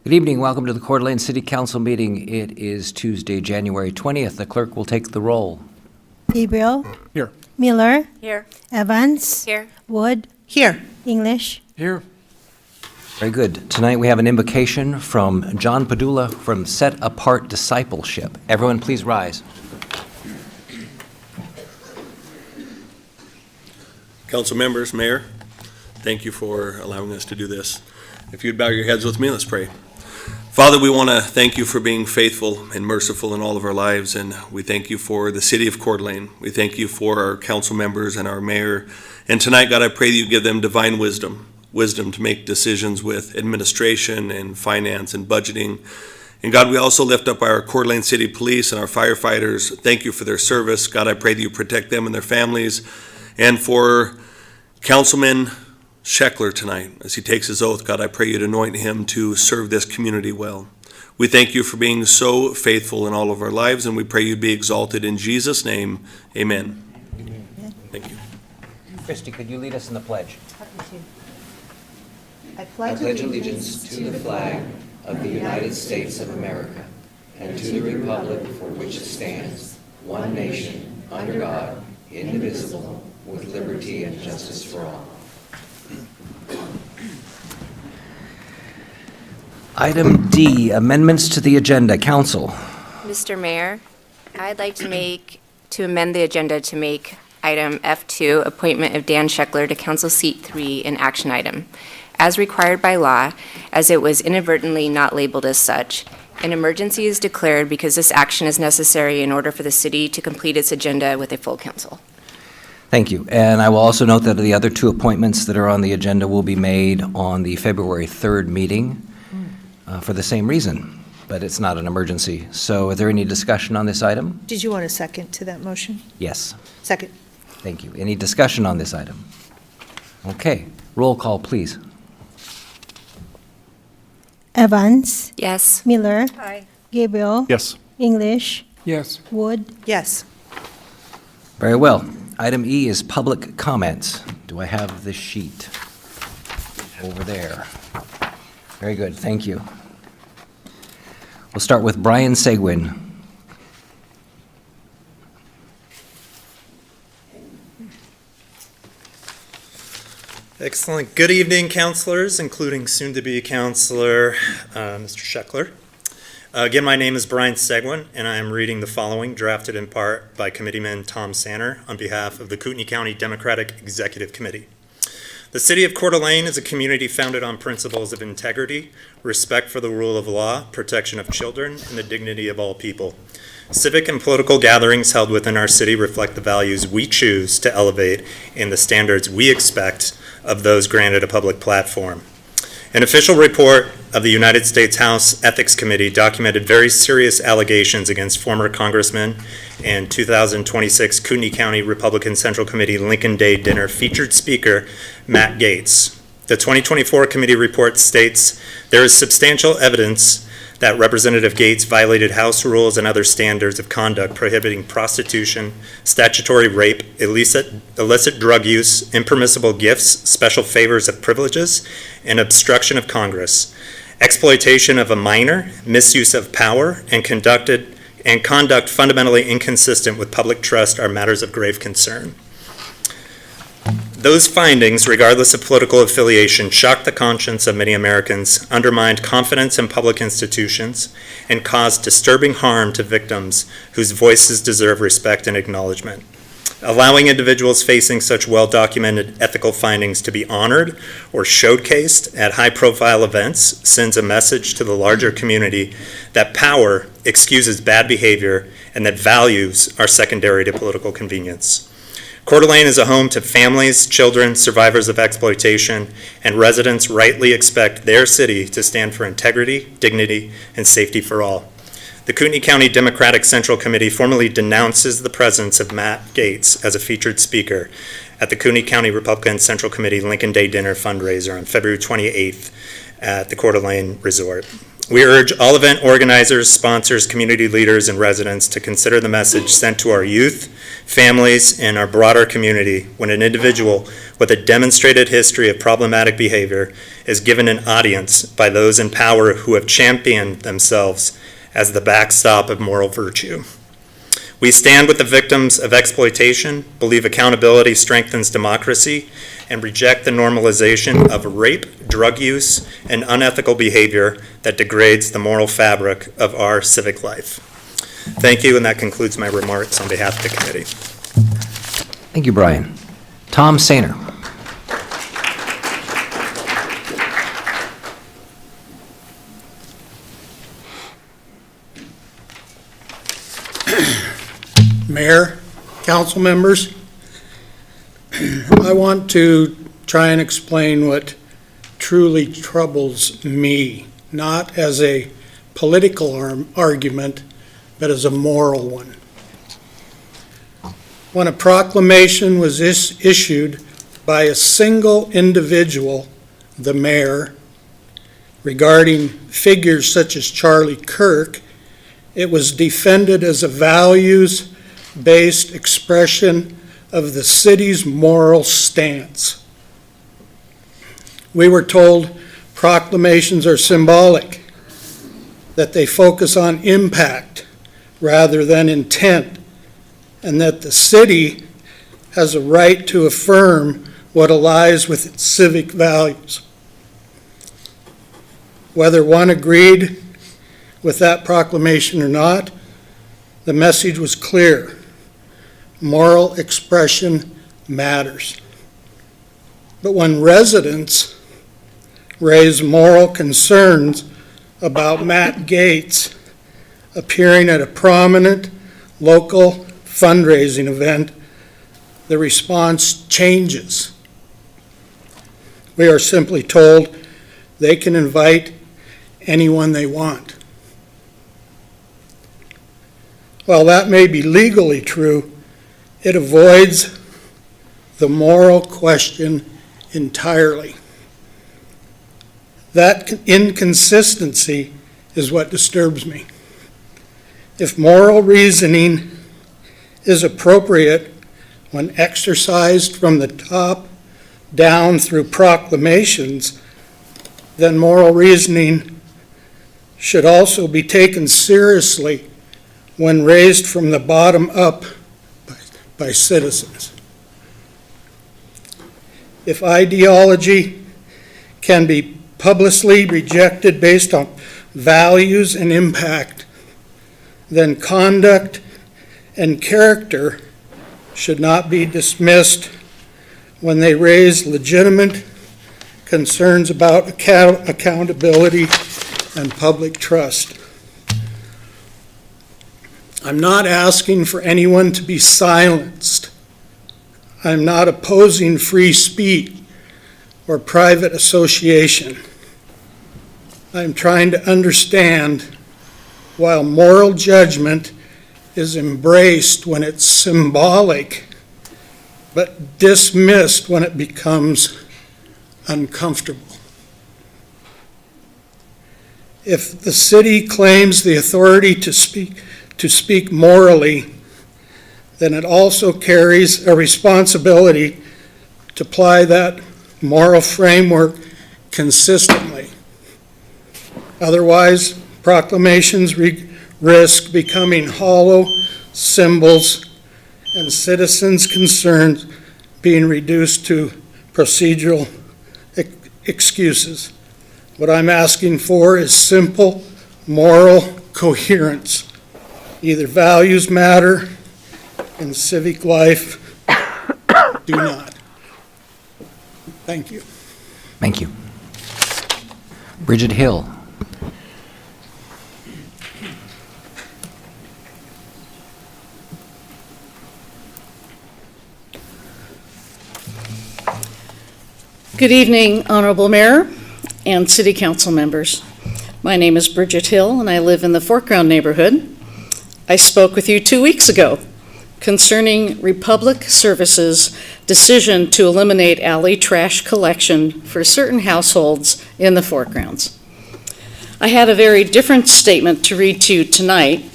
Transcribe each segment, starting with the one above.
Good evening. Welcome to the Coeur d'Alene City Council meeting. It is Tuesday, January 20th. The clerk will take the roll. Gabriel. Here. Miller. Here. Evans. Here. Wood. Here. English. Here. Very good. Tonight we have an invocation from John Padula from Set Apart Discipleship. Everyone please rise. Council members, Mayor, thank you for allowing us to do this. If you'd bow your heads with me, let's pray. Father, we want to thank you for being faithful and merciful in all of our lives, and we thank you for the City of Coeur d'Alene. We thank you for our council members and our mayor. And tonight, God, I pray that you give them divine wisdom to make decisions with administration and finance and budgeting. And God, we also lift up our Coeur d'Alene City Police and our firefighters. Thank you for their service. God, I pray that you protect them and their families. And for Councilman Scheckler tonight, as he takes his oath, God, I pray you to anoint him to serve this community well. We thank you for being so faithful in all of our lives, and we pray you be exalted in Jesus' name. Amen. Amen. Thank you. Christy, could you lead us in the pledge? I pledge allegiance to the flag of the United States of America and to the republic for which it stands, one nation, under God, indivisible, with liberty and justice for all. Item D, amendments to the agenda. Council. Mr. Mayor, I'd like to amend the agenda to make item F2, appointment of Dan Scheckler to Council Seat 3, an action item. As required by law, as it was inadvertently not labeled as such, an emergency is declared because this action is necessary in order for the city to complete its agenda with a full council. Thank you. And I will also note that the other two appointments that are on the agenda will be made on the February 3rd meeting for the same reason, but it's not an emergency. So is there any discussion on this item? Did you want a second to that motion? Yes. Second. Thank you. Any discussion on this item? Okay. Roll call, please. Evans. Yes. Miller. Aye. Gabriel. Yes. English. Yes. Wood. Yes. Very well. Item E is public comments. Do I have the sheet over there? Very good. Thank you. We'll start with Brian Seguin. Excellent. Good evening, councilors, including soon-to-be Councilor Mr. Scheckler. Again, my name is Brian Seguin, and I am reading the following, drafted in part by Committeeman Tom Sanner on behalf of the Kootenai County Democratic Executive Committee. The City of Coeur d'Alene is a community founded on principles of integrity, respect for the rule of law, protection of children, and the dignity of all people. Civic and political gatherings held within our city reflect the values we choose to elevate and the standards we expect of those granted a public platform. An official report of the United States House Ethics Committee documented very serious allegations against former Congressman and 2026 Kootenai County Republican Central Committee Lincoln Day Dinner featured speaker Matt Gaetz. The 2024 committee report states there is substantial evidence that Representative Gaetz violated House rules and other standards of conduct prohibiting prostitution, statutory rape, illicit drug use, impermissible gifts, special favors of privileges, and obstruction of Congress, exploitation of a minor, misuse of power, and conduct fundamentally inconsistent with public trust are matters of grave concern. Those findings, regardless of political affiliation, shocked the conscience of many Americans, undermined confidence in public institutions, and caused disturbing harm to victims whose voices deserve respect and acknowledgement. Allowing individuals facing such well-documented ethical findings to be honored or showcased at high-profile events sends a message to the larger community that power excuses bad behavior and that values are secondary to political convenience. Coeur d'Alene is a home to families, children, survivors of exploitation, and residents rightly expect their city to stand for integrity, dignity, and safety for all. The Kootenai County Democratic Central Committee formally denounces the presence of Matt Gaetz as a featured speaker at the Kootenai County Republican Central Committee Lincoln Day Dinner fundraiser on February 28th at the Coeur d'Alene Resort. We urge all event organizers, sponsors, community leaders, and residents to consider the message sent to our youth, families, and our broader community when an individual with a demonstrated history of problematic behavior is given an audience by those in power who have championed themselves as the backstop of moral virtue. We stand with the victims of exploitation, believe accountability strengthens democracy, and reject the normalization of rape, drug use, and unethical behavior that degrades the moral fabric of our civic life. Thank you, and that concludes my remarks on behalf of the committee. Thank you, Brian. Tom Sainer. Mayor, council members, I want to try and explain what truly troubles me, not as a political argument, but as a moral one. When a proclamation was issued by a single individual, the mayor, regarding figures such as Charlie Kirk, it was defended as a values-based expression of the city's moral stance. We were told proclamations are symbolic, that they focus on impact rather than intent, and that the city has a right to affirm what aligns with its civic values. Whether one agreed with that proclamation or not, the message was clear. Moral expression matters. But when residents raise moral concerns about Matt Gates appearing at a prominent local fundraising event, the response changes. We are simply told they can invite anyone they want. While that may be legally true, it avoids the moral question entirely. That inconsistency is what disturbs me. If moral reasoning is appropriate when exercised from the top down through proclamations, then moral reasoning should also be taken seriously when raised from the bottom up by citizens. If ideology can be publicly rejected based on values and impact, then conduct and character should not be dismissed when they raise legitimate concerns about accountability and public trust. I'm not asking for anyone to be silenced. I'm not opposing free speech or private association. I'm trying to understand while moral judgment is embraced when it's symbolic, but dismissed when it becomes uncomfortable. If the city claims the authority to speak morally, then it also carries a responsibility to apply that moral framework consistently. Otherwise, proclamations risk becoming hollow symbols and citizens' concerns being reduced to procedural excuses. What I'm asking for is simple moral coherence. Either values matter and civic life do not. Thank you. Thank you. Bridget Hill. Good evening, Honorable Mayor and City Council members. My name is Bridget Hill, and I live in the Foreground neighborhood. I spoke with you 2 weeks ago concerning Republic Services' decision to eliminate alley trash collection for certain households in the Foregrounds. I had a very different statement to read to you tonight,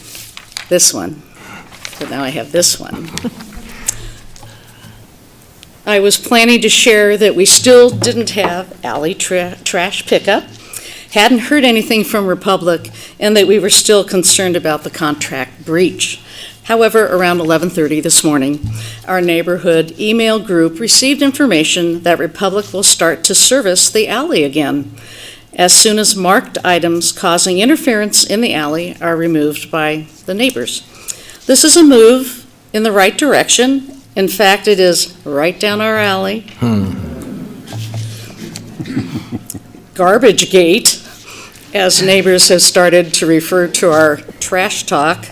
this one, but now I have this one. I was planning to share that we still didn't have alley trash pickup, hadn't heard anything from Republic, and that we were still concerned about the contract breach. However, around 11:30 this morning, our neighborhood email group received information that Republic will start to service the alley again as soon as marked items causing interference in the alley are removed by the neighbors. This is a move in the right direction. In fact, it is right down our alley. Garbage gate, as neighbors have started to refer to our trash talk,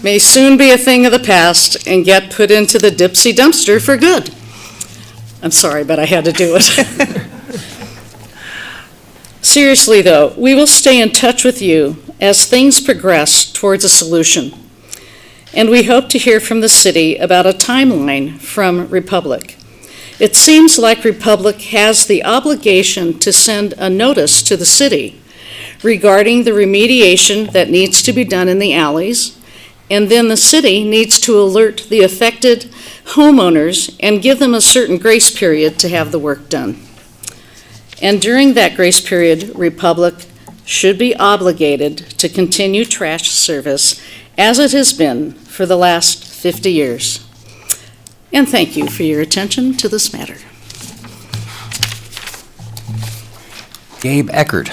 may soon be a thing of the past and get put into the Dipsy dumpster for good. I'm sorry, but I had to do it. Seriously, though, we will stay in touch with you as things progress towards a solution. And we hope to hear from the city about a timeline from Republic. It seems like Republic has the obligation to send a notice to the city regarding the remediation that needs to be done in the alleys, and then the city needs to alert the affected homeowners and give them a certain grace period to have the work done. And during that grace period, Republic should be obligated to continue trash service as it has been for the last 50 years. And thank you for your attention to this matter. Gabe Eckert.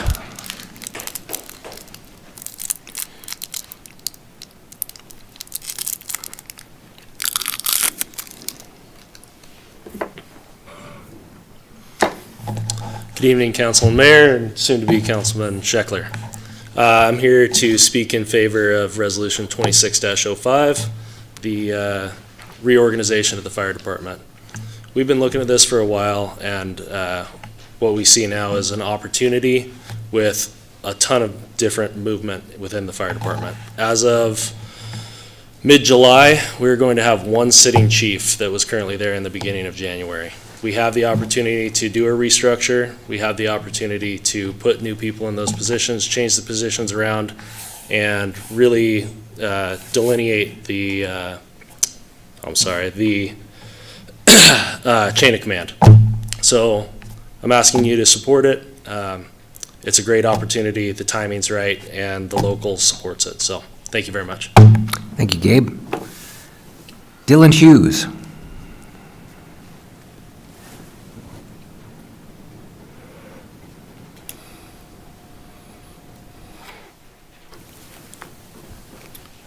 Good evening, Council and Mayor, and soon-to-be Councilman Scheckler. I'm here to speak in favor of Resolution 26-05, the reorganization of the fire department. We've been looking at this for a while, and what we see now is an opportunity with a ton of different movement within the fire department. As of mid-July, we're going to have one sitting chief that was currently there in the beginning of January. We have the opportunity to do a restructure. We have the opportunity to put new people in those positions, change the positions around, and really delineate the chain of command. So I'm asking you to support it. It's a great opportunity, the timing's right, and the local supports it. So thank you very much. Thank you, Gabe. Dylan Hughes.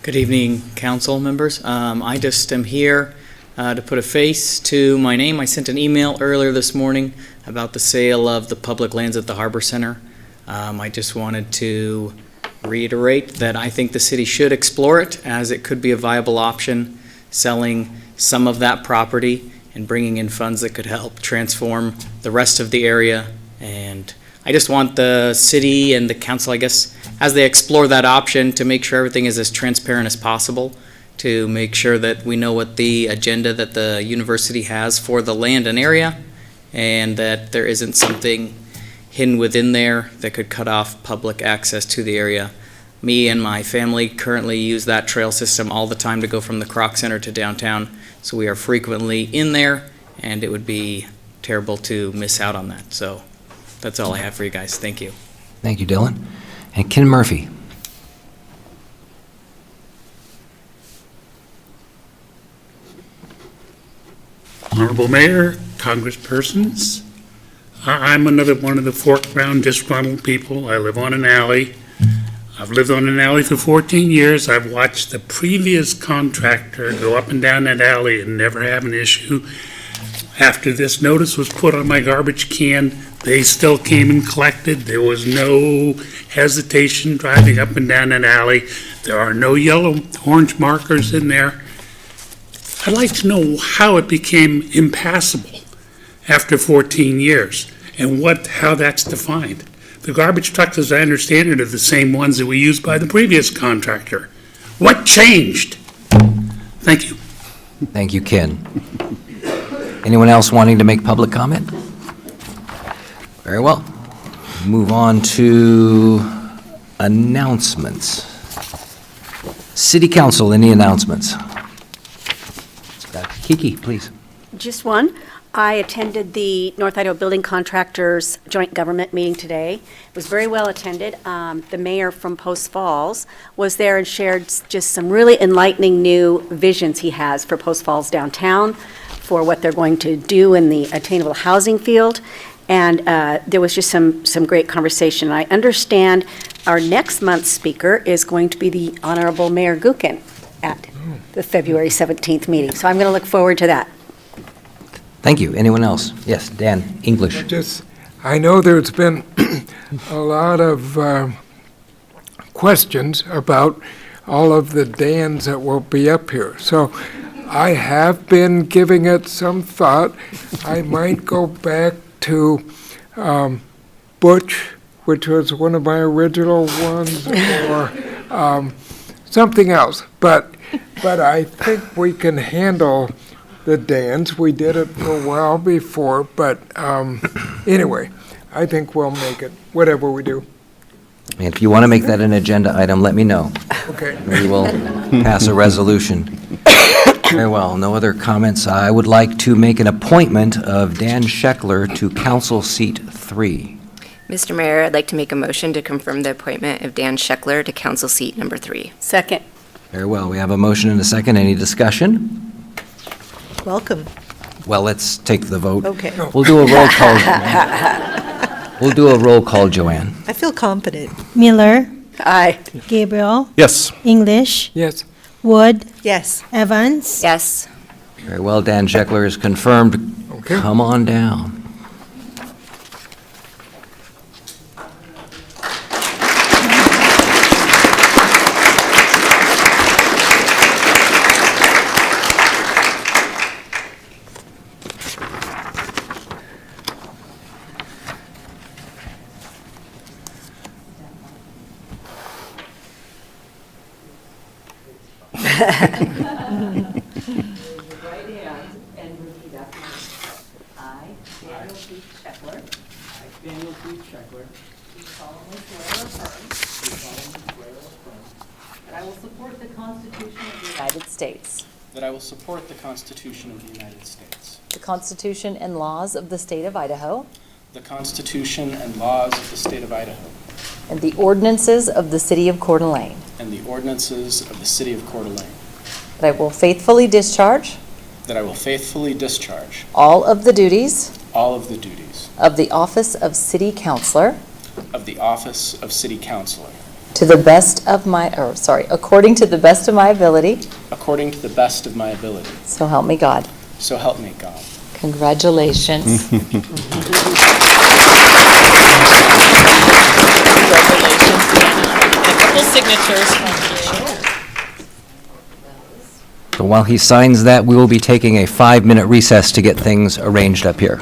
Good evening, council members. I just am here to put a face to my name. I sent an email earlier this morning about the sale of the public lands at the Harbor Center. I just wanted to reiterate that I think the city should explore it, as it could be a viable option, selling some of that property and bringing in funds that could help transform the rest of the area. And I just want the city and the council, I guess, as they explore that option, to make sure everything is as transparent as possible, to make sure that we know what the agenda that the university has for the land and area, and that there isn't something hidden within there that could cut off public access to the area. Me and my family currently use that trail system all the time to go from the Croc Center to downtown, so we are frequently in there, and it would be terrible to miss out on that. So that's all I have for you guys. Thank you. Thank you, Dylan. And Ken Murphy. Honorable Mayor, Congresspersons, I'm another one of the foreground disgruntled people. I live on an alley. I've lived on an alley for 14 years. I've watched the previous contractor go up and down that alley and never have an issue. After this notice was put on my garbage can, they still came and collected. There was no hesitation driving up and down that alley. There are no yellow, orange markers in there. I'd like to know how it became impassable after 14 years and how that's defined. The garbage trucks, as I understand it, are the same ones that we used by the previous contractor. What changed? Thank you. Thank you, Ken. Anyone else wanting to make public comment? Very well. Move on to announcements. City Council, any announcements? Kiki, please. Just one. I attended the North Idaho Building Contractors Joint Government meeting today. It was very well attended. The mayor from Post Falls was there and shared just some really enlightening new visions he has for Post Falls downtown, for what they're going to do in the attainable housing field. And there was just some great conversation. I understand our next month's speaker is going to be the Honorable Mayor Gookin at the February 17th meeting. So I'm going to look forward to that. Thank you. Anyone else? Yes, Dan, English. I know there's been a lot of questions about all of the Dans that will be up here. So I have been giving it some thought. I might go back to Butch, which was one of my original ones, or something else. But I think we can handle the dance. We did it for a while before, but anyway, I think we'll make it, whatever we do. And if you want to make that an agenda item, let me know. Okay. We will pass a resolution. Very well, no other comments. I would like to make an appointment of Dan Scheckler to Council Seat 3. Mr. Mayor, I'd like to make a motion to confirm the appointment of Dan Scheckler to Council Seat number 3. Second. Very well, we have a motion and a second. Any discussion? Welcome. Well, let's take the vote. Okay. We'll do a roll call. We'll do a roll call, Joanne. I feel confident. Miller, Aye. Gabriel, Yes. English, Yes. Wood, Yes. Evans. Yes. Very well, Dan Scheckler is confirmed. Okay. Come on down. Right hand and repeat after me. I, Daniel P. Scheckler. I, Daniel P. Scheckler. Do solemnly swear or affirm. That I will support the Constitution of the United States. That I will support the Constitution of the United States. The Constitution and laws of the State of Idaho. The Constitution and laws of the State of Idaho. And the ordinances of the City of Coeur d'Alene. And the ordinances of the City of Coeur d'Alene. That I will faithfully discharge. That I will faithfully discharge. All of the duties. All of the duties. Of the office of City Councilor. Of the office of City Councilor. To the best of my, according to the best of my ability. According to the best of my ability. So help me God. So help me God. Congratulations. A couple signatures from each. So while he signs that, we will be taking a 5-minute recess to get things arranged up here.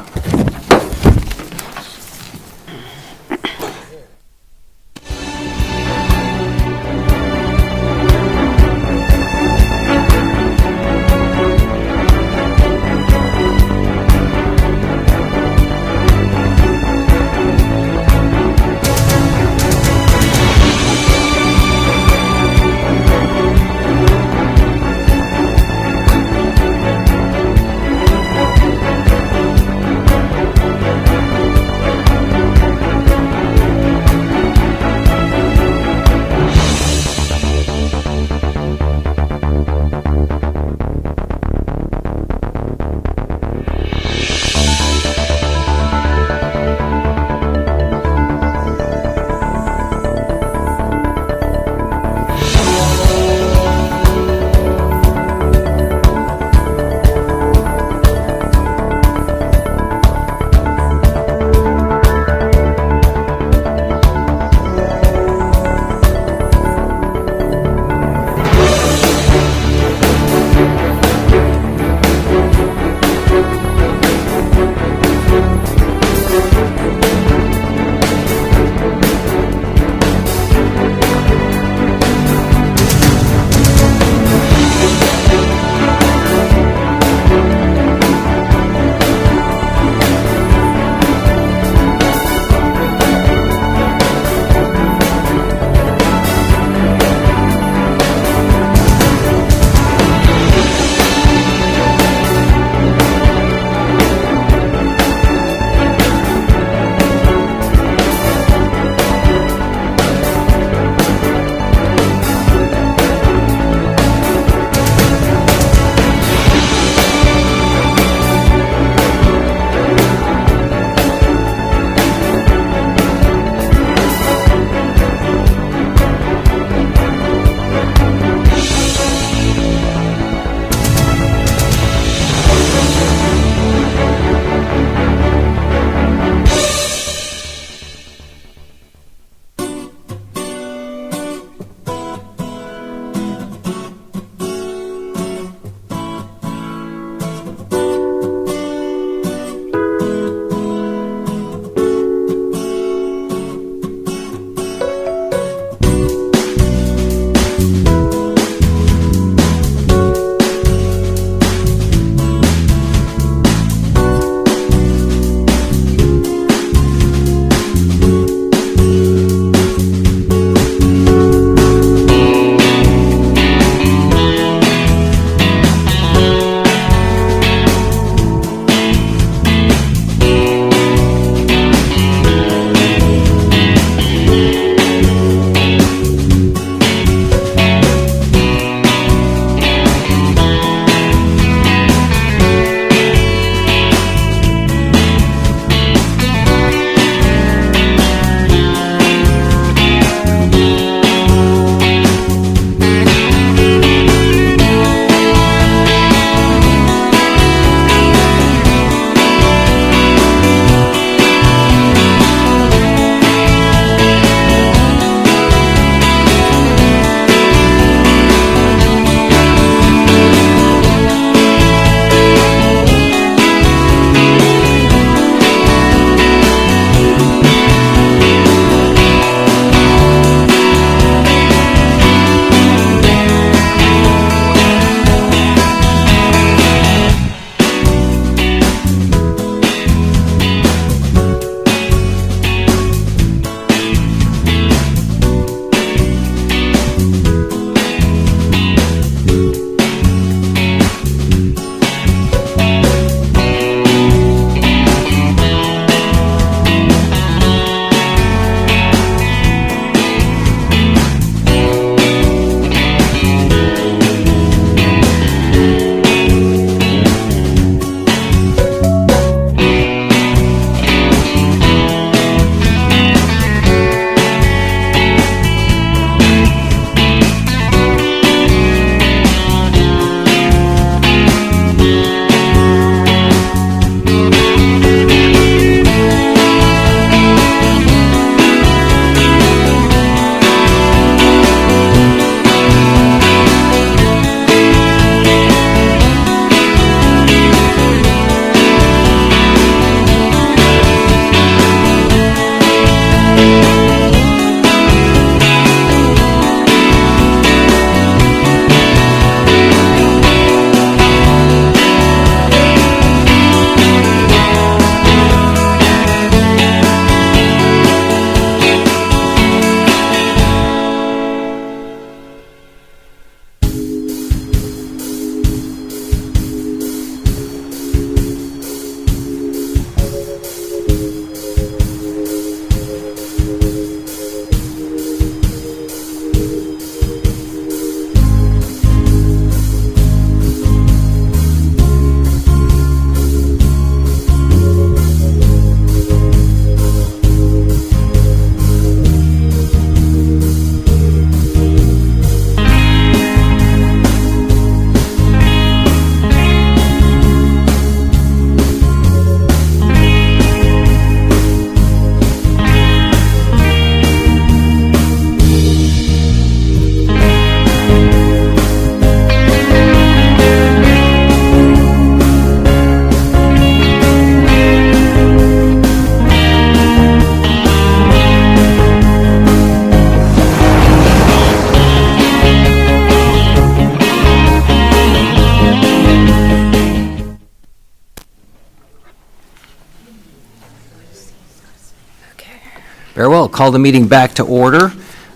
Very well, call the meeting back to order.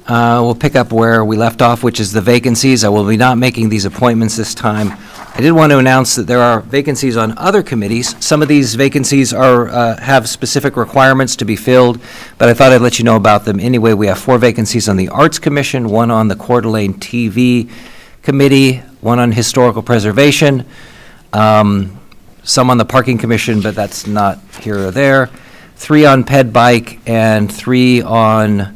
We'll pick up where we left off, which is the vacancies. I will be not making these appointments this time. I did want to announce that there are vacancies on other committees. Some of these vacancies have specific requirements to be filled, but I thought I'd let you know about them anyway. We have 4 vacancies on the Arts Commission, 1 on the Coeur d'Alene TV Committee, 1 on Historical Preservation, some on the Parking Commission, but that's not here or there, 3 on Ped Bike, and 3 on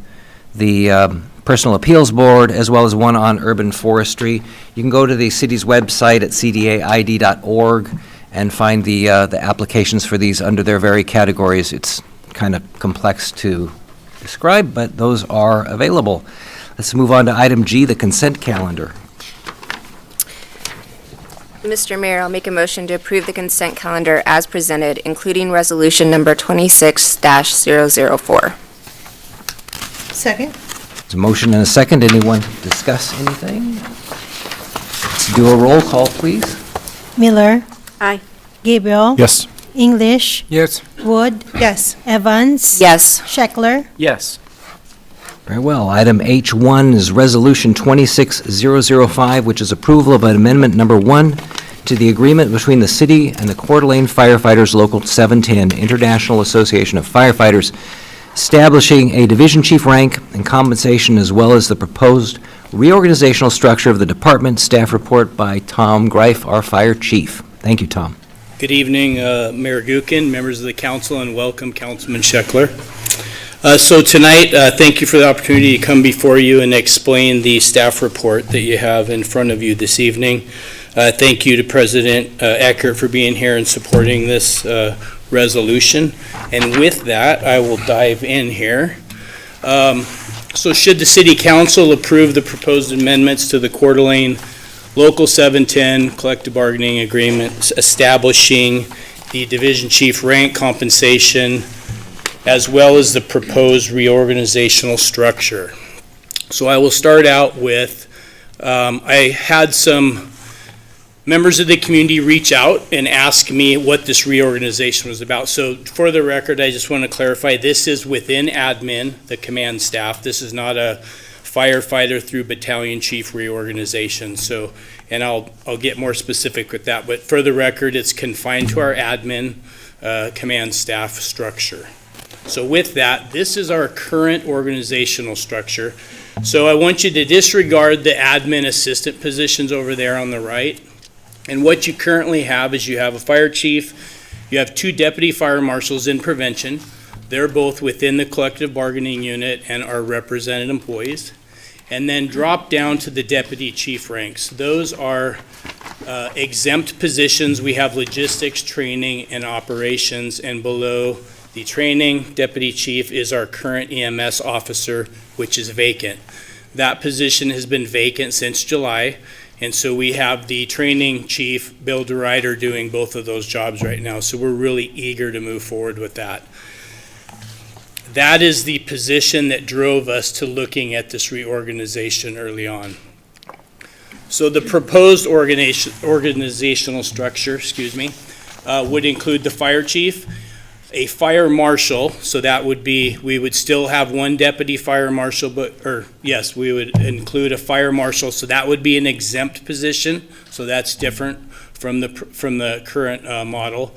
the Personal Appeals Board, as well as 1 on Urban Forestry. You can go to the city's website at cdaid.org and find the applications for these under their very categories. It's kind of complex to describe, but those are available. Let's move on to item G, the consent calendar. Mr. Mayor, I'll make a motion to approve the consent calendar as presented, including resolution number 26-004. Second? There's a motion and a second. Anyone discuss anything? Let's do a roll call, please. Miller, Aye. Gabriel. Yes. English, Yes. Wood, Yes. Evans. Yes. Scheckler. Yes. Very well. Item H1 is Resolution 26005, which is approval of amendment number 1 to the agreement between the city and the Coeur d'Alene Firefighters Local 710 International Association of Firefighters, establishing a division chief rank and compensation, as well as the proposed reorganizational structure of the department. Staff report by Tom Greif, our fire chief. Thank you, Tom. Good evening, Mayor Gookin, members of the council, and welcome, Councilman Scheckler. So tonight, thank you for the opportunity to come before you and explain the staff report that you have in front of you this evening. Thank you to President Eckert for being here and supporting this resolution. And with that, I will dive in here. So should the City Council approve the proposed amendments to the Coeur d'Alene Local 710 Collective Bargaining Agreement establishing the Division Chief rank compensation, as well as the proposed reorganizational structure. So I will start out with, I had some members of the community reach out and ask me what this reorganization was about. So for the record, I just want to clarify, this is within admin, the command staff. This is not a firefighter through battalion chief reorganization. So, and I'll get more specific with that, but for the record, it's confined to our admin command staff structure. So with that, this is our current organizational structure. So I want you to disregard the admin assistant positions over there on the right. And what you currently have is you have a fire chief, you have 2 deputy fire marshals in prevention. They're both within the collective bargaining unit and are represented employees. And then drop down to the deputy chief ranks. Those are exempt positions. We have logistics, training, and operations, and below the training deputy chief is our current EMS officer, which is vacant. That position has been vacant since July, and so we have the training chief, Bill DeRuyter, doing both of those jobs right now. So we're really eager to move forward with that. That is the position that drove us to looking at this reorganization early on. So the proposed organizational structure, would include the fire chief, a fire marshal, so that would be, we would still have 1 deputy fire marshal, we would include a fire marshal, so that would be an exempt position, so that's different from the current model.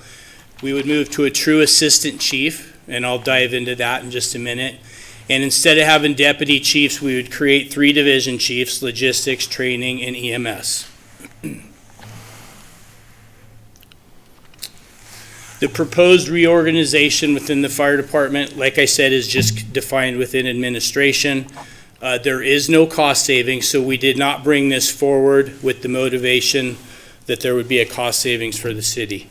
We would move to a true assistant chief, and I'll dive into that in just a minute. And instead of having deputy chiefs, we would create 3 division chiefs, logistics, training, and EMS. The proposed reorganization within the fire department, like I said, is just defined within administration. There is no cost savings, so we did not bring this forward with the motivation that there would be a cost savings for the city.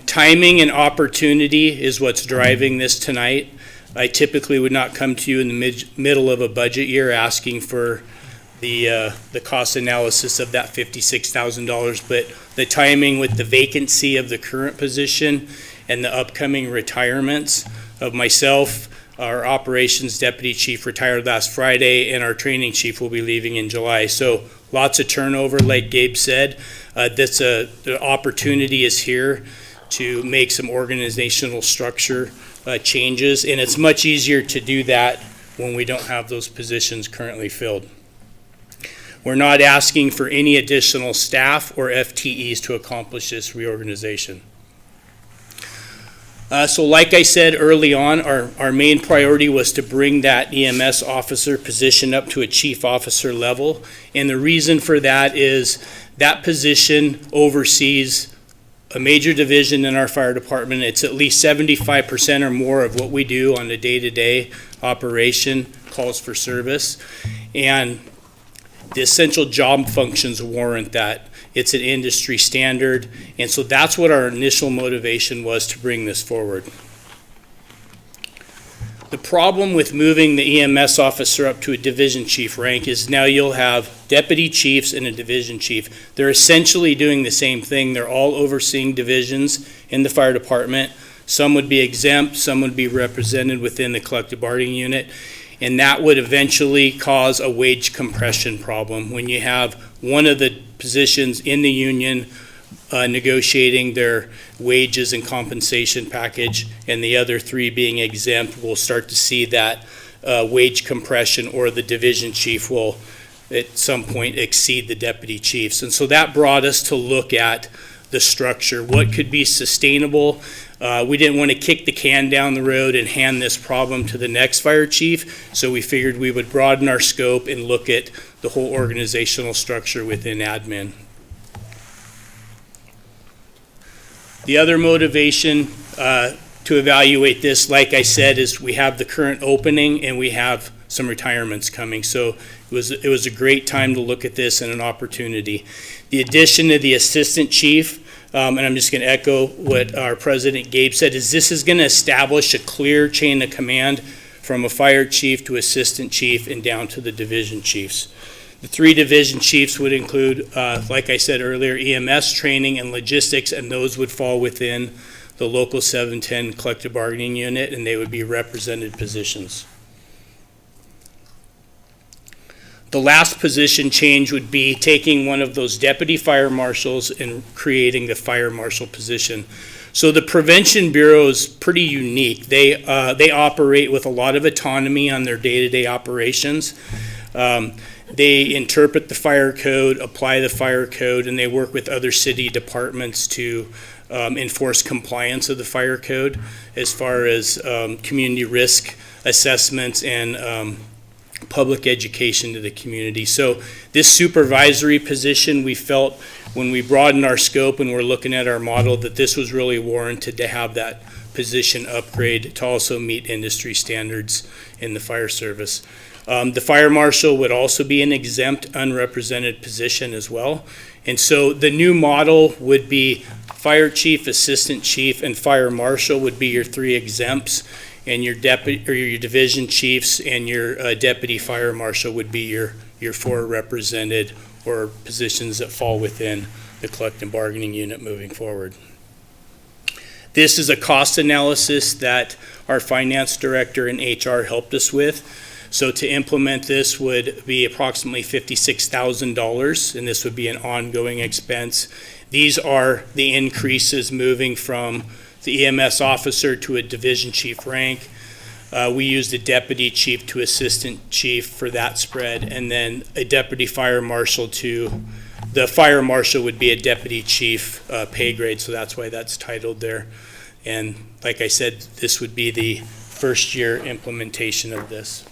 Timing and opportunity is what's driving this tonight. I typically would not come to you in the middle of a budget year asking for the cost analysis of that $56,000, but the timing with the vacancy of the current position and the upcoming retirements of myself, our operations deputy chief retired last Friday, and our training chief will be leaving in July. So lots of turnover, like Gabe said. The opportunity is here. to make some organizational structure changes, and it's much easier to do that when we don't have those positions currently filled. We're not asking for any additional staff or FTEs to accomplish this reorganization. So like I said early on, our main priority was to bring that EMS officer position up to a chief officer level. And the reason for that is that position oversees a major division in our fire department. It's at least 75% or more of what we do on a day-to-day operation, calls for service. And the essential job functions warrant that. It's an industry standard, and so that's what our initial motivation was to bring this forward. The problem with moving the EMS officer up to a division chief rank is now you'll have deputy chiefs and a division chief. They're essentially doing the same thing. They're all overseeing divisions in the fire department. Some would be exempt, some would be represented within the collective bargaining unit, and that would eventually cause a wage compression problem when you have one of the positions in the union negotiating their wages and compensation package, and the other three being exempt. We'll start to see that wage compression, or the division chief will at some point exceed the deputy chiefs. And so that brought us to look at the structure, what could be sustainable. We didn't want to kick the can down the road and hand this problem to the next fire chief, so we figured we would broaden our scope and look at the whole organizational structure within admin. The other motivation to evaluate this, like I said, is we have the current opening and we have some retirements coming. So it was a great time to look at this and an opportunity. The addition of the assistant chief, and I'm just going to echo what our president Gabe said, is this is going to establish a clear chain of command from a fire chief to assistant chief and down to the division chiefs. The three division chiefs would include, like I said earlier, EMS training and logistics, and those would fall within the local 710 collective bargaining unit, and they would be represented positions. The last position change would be taking one of those deputy fire marshals and creating the fire marshal position. So the Prevention Bureau is pretty unique. They operate with a lot of autonomy on their day-to-day operations. They interpret the fire code, apply the fire code, and they work with other city departments to enforce compliance of the fire code as far as community risk assessments and public education to the community. So this supervisory position, we felt when we broadened our scope and we're looking at our model that this was really warranted to have that position upgrade to also meet industry standards in the fire service. The fire marshal would also be an exempt, unrepresented position as well. And so the new model would be fire chief, assistant chief, and fire marshal would be your three exempts, and your deputy or your division chiefs and your deputy fire marshal would be your four represented or positions that fall within the collective bargaining unit moving forward. This is a cost analysis that our finance director and HR helped us with. So to implement this would be approximately $56,000, and this would be an ongoing expense. These are the increases moving from the EMS officer to a division chief rank. We used a deputy chief to assistant chief for that spread, and then a deputy fire marshal to, the fire marshal would be a deputy chief pay grade, so that's why that's titled there. And like I said, this would be the first year implementation of this.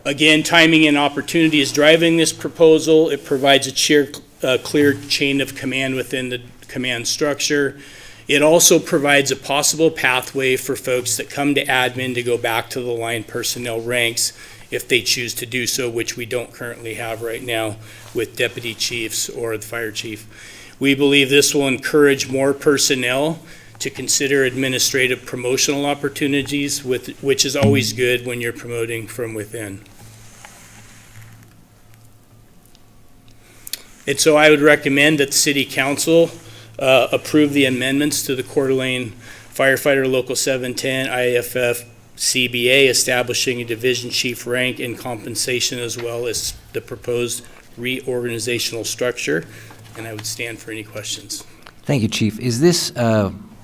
Again, timing and opportunity is driving this proposal. It provides a clear chain of command within the command structure. It also provides a possible pathway for folks that come to admin to go back to the line personnel ranks if they choose to do so, which we don't currently have right now with deputy chiefs or the fire chief. We believe this will encourage more personnel to consider administrative promotional opportunities, which is always good when you're promoting from within. And so I would recommend that the City Council approve the amendments to the Coeur d'Alene Firefighter Local 710 IFF CBA, establishing a division chief rank and compensation, as well as the proposed reorganizational structure. And I would stand for any questions. Thank you, Chief. Is this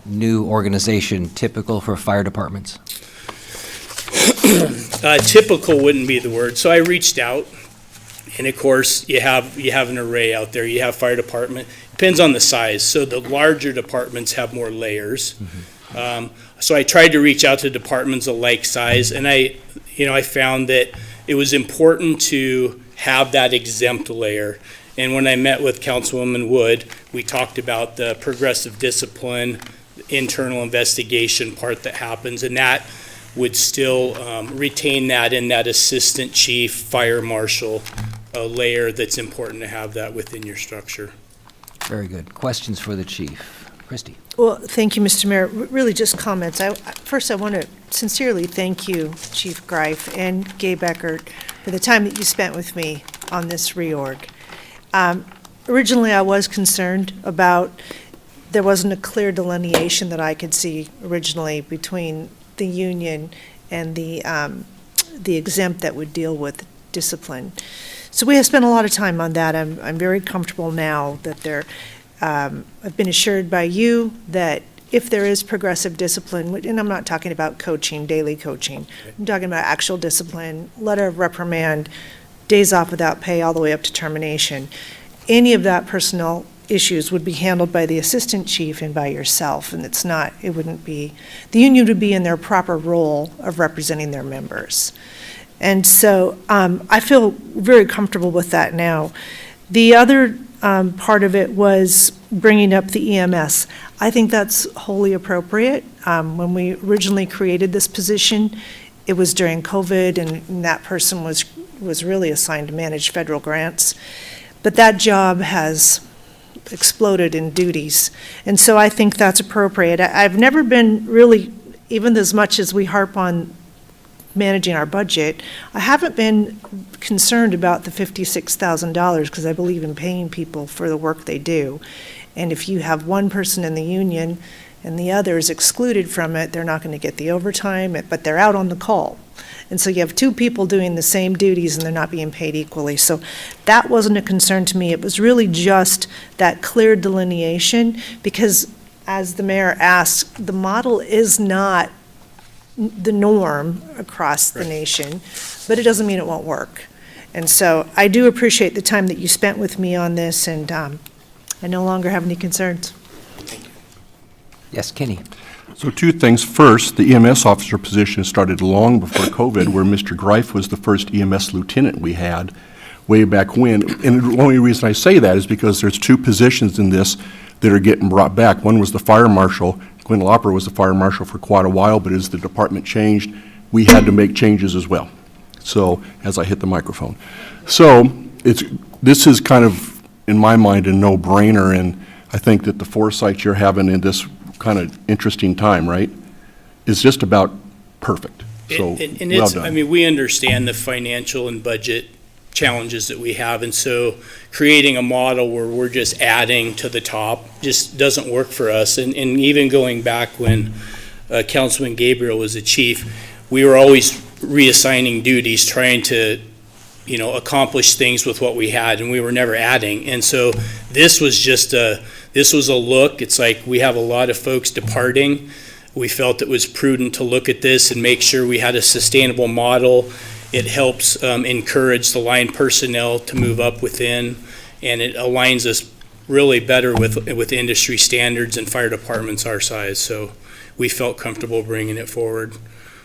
new organization typical for fire departments? Typical wouldn't be the word. So I reached out, and of course, you have an array out there. You have fire department, depends on the size. So the larger departments have more layers. So I tried to reach out to departments of like size, and I found that it was important to have that exempt layer. And when I met with Councilwoman Wood, we talked about the progressive discipline, internal investigation part that happens, and that would still retain that in that assistant chief, fire marshal layer. That's important to have that within your structure. Very good. Questions for the chief? Christie. Well, thank you, Mr. Mayor. Really just comments. First, I want to sincerely thank you, Chief Greif and Gabe Eckert, for the time that you spent with me on this reorg. Originally, I was concerned about there wasn't a clear delineation that I could see originally between the union and the exempt that would deal with discipline. So we have spent a lot of time on that. I'm very comfortable now that I've been assured by you that if there is progressive discipline, and I'm not talking about coaching, daily coaching, I'm talking about actual discipline, letter of reprimand, days off without pay, all the way up to termination. Any of that personnel issues would be handled by the assistant chief and by yourself, and it wouldn't be, the union would be in their proper role of representing their members. And so I feel very comfortable with that now. The other part of it was bringing up the EMS. I think that's wholly appropriate. When we originally created this position, it was during COVID, and that person was really assigned to manage federal grants. But that job has exploded in duties, and so I think that's appropriate. I've never been really, even as much as we harp on managing our budget, I haven't been concerned about the $56,000 because I believe in paying people for the work they do. And if you have one person in the union and the other is excluded from it, they're not going to get the overtime, but they're out on the call. And so you have two people doing the same duties and they're not being paid equally. So that wasn't a concern to me. It was really just that clear delineation because, as the mayor asked, the model is not the norm across the nation, but it doesn't mean it won't work. And so I do appreciate the time that you spent with me on this, and I no longer have any concerns. Yes, Kenny. So two things. First, the EMS officer position started long before COVID, where Mr. Greif was the first EMS lieutenant we had way back when. And the only reason I say that is because there's two positions in this that are getting brought back. One was the fire marshal. Gwen Lopper was the fire marshal for quite a while, but as the department changed, we had to make changes as well. So, as I hit the microphone. So, this is kind of, in my mind, a no-brainer, and I think that the foresight you're having in this kind of interesting time, right, is just about perfect. So, well done. I mean, we understand the financial and budget challenges that we have, and so creating a model where we're just adding to the top just doesn't work for us. And even going back when Councilman Gabriel was the chief, we were always reassigning duties, trying to accomplish things with what we had, and we were never adding. And so this was a look. It's like we have a lot of folks departing. We felt it was prudent to look at this and make sure we had a sustainable model. It helps encourage the line personnel to move up within, and it aligns us really better with industry standards and fire departments our size. So we felt comfortable bringing it forward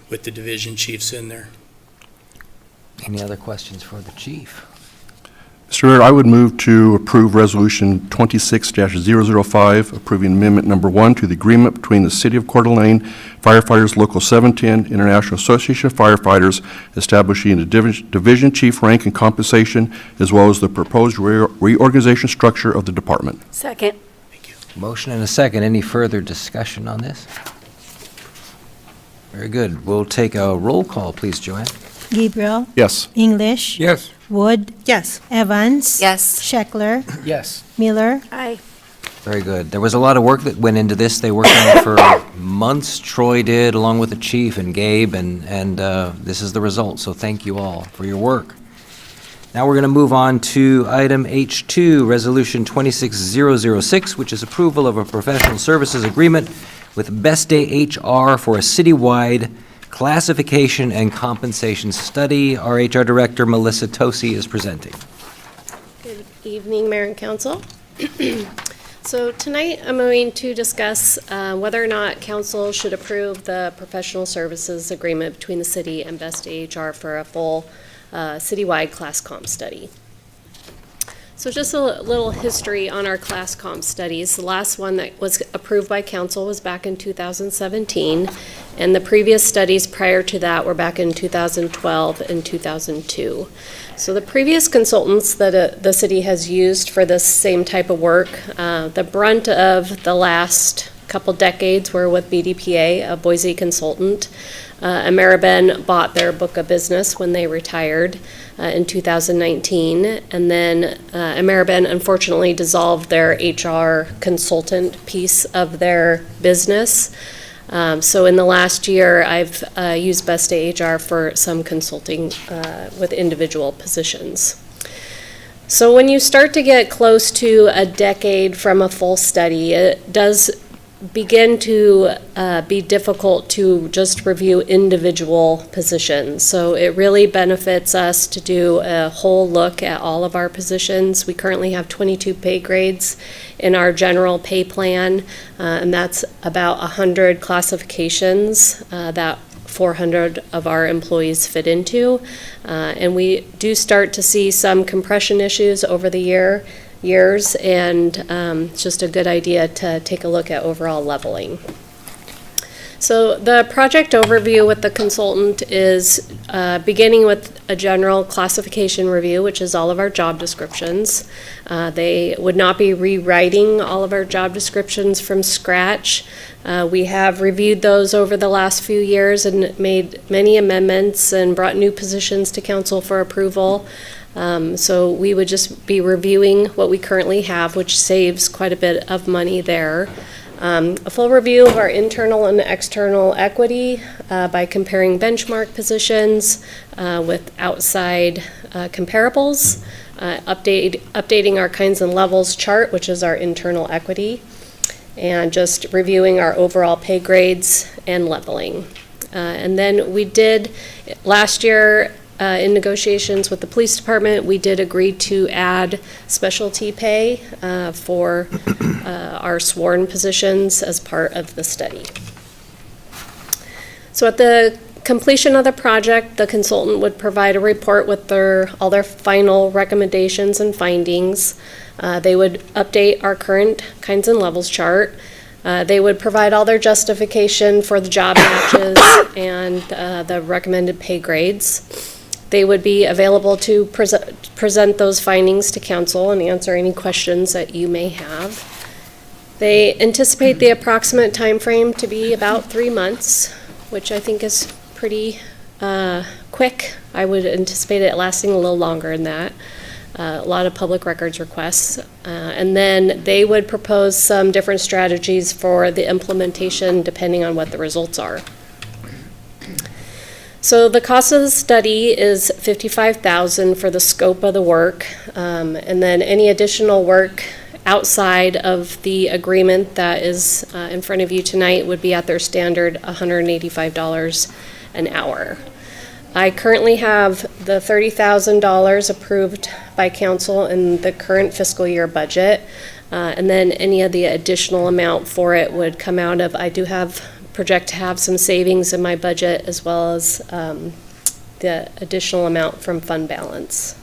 with the division chiefs in there. Any other questions for the chief? Mr. Mayor, I would move to approve Resolution 26-005, approving Amendment Number 1 to the agreement between the City of Coeur d'Alene Firefighters Local 710 International Association of Firefighters, establishing the division chief rank and compensation, as well as the proposed reorganization structure of the department. Second. Motion and a second. Any further discussion on this? Very good. We'll take a roll call, please, Joanne. Gabriel? Yes. English? Yes. Wood? Yes. Evans? Yes. Scheckler? Yes. Miller? Aye. Very good. There was a lot of work that went into this. They worked on it for months. Troy did, along with the chief and Gabe, and this is the result. So thank you all for your work. Now we're going to move on to item H2, Resolution 26006, which is approval of a professional services agreement with Best Day HR for a citywide classification and compensation study. Our HR Director, Melissa Tosi, is presenting. Good evening, Mayor and Council. So tonight, I'm going to discuss whether or not Council should approve the professional services agreement between the city and Best HR for a full citywide class comp study. So just a little history on our class comp studies. The last one that was approved by Council was back in 2017, and the previous studies prior to that were back in 2012 and 2002. So the previous consultants that the city has used for this same type of work, the brunt of the last couple decades were with BDPA, a Boise consultant. Ameriben bought their book of business when they retired in 2019, and then Ameriben unfortunately dissolved their HR consultant piece of their business. So in the last year, I've used Best Day HR for some consulting with individual positions. So when you start to get close to a decade from a full study, it does begin to be difficult to just review individual positions. So it really benefits us to do a whole look at all of our positions. We currently have 22 pay grades in our general pay plan, and that's about 100 classifications that 400 of our employees fit into. And we do start to see some compression issues over the years, and it's just a good idea to take a look at overall leveling. So the project overview with the consultant is beginning with a general classification review, which is all of our job descriptions. They would not be rewriting all of our job descriptions from scratch. We have reviewed those over the last few years and made many amendments and brought new positions to council for approval. So we would just be reviewing what we currently have, which saves quite a bit of money there. A full review of our internal and external equity by comparing benchmark positions with outside comparables, updating our kinds and levels chart, which is our internal equity, and just reviewing our overall pay grades and leveling. And then we did, last year, in negotiations with the police department, we did agree to add specialty pay for our sworn positions as part of the study. So at the completion of the project, the consultant would provide a report with all their final recommendations and findings. They would update our current kinds and levels chart. They would provide all their justification for the job matches and the recommended pay grades. They would be available to present those findings to council and answer any questions that you may have. They anticipate the approximate time frame to be about 3 months, which I think is pretty quick. I would anticipate it lasting a little longer than that. A lot of public records requests. And then they would propose some different strategies for the implementation depending on what the results are. So the cost of the study is $55,000 for the scope of the work, and then any additional work outside of the agreement that is in front of you tonight would be at their standard $185 an hour. I currently have the $30,000 approved by council in the current fiscal year budget, and then any of the additional amount for it would come out of, I do project to have some savings in my budget as well as the additional amount from fund balance.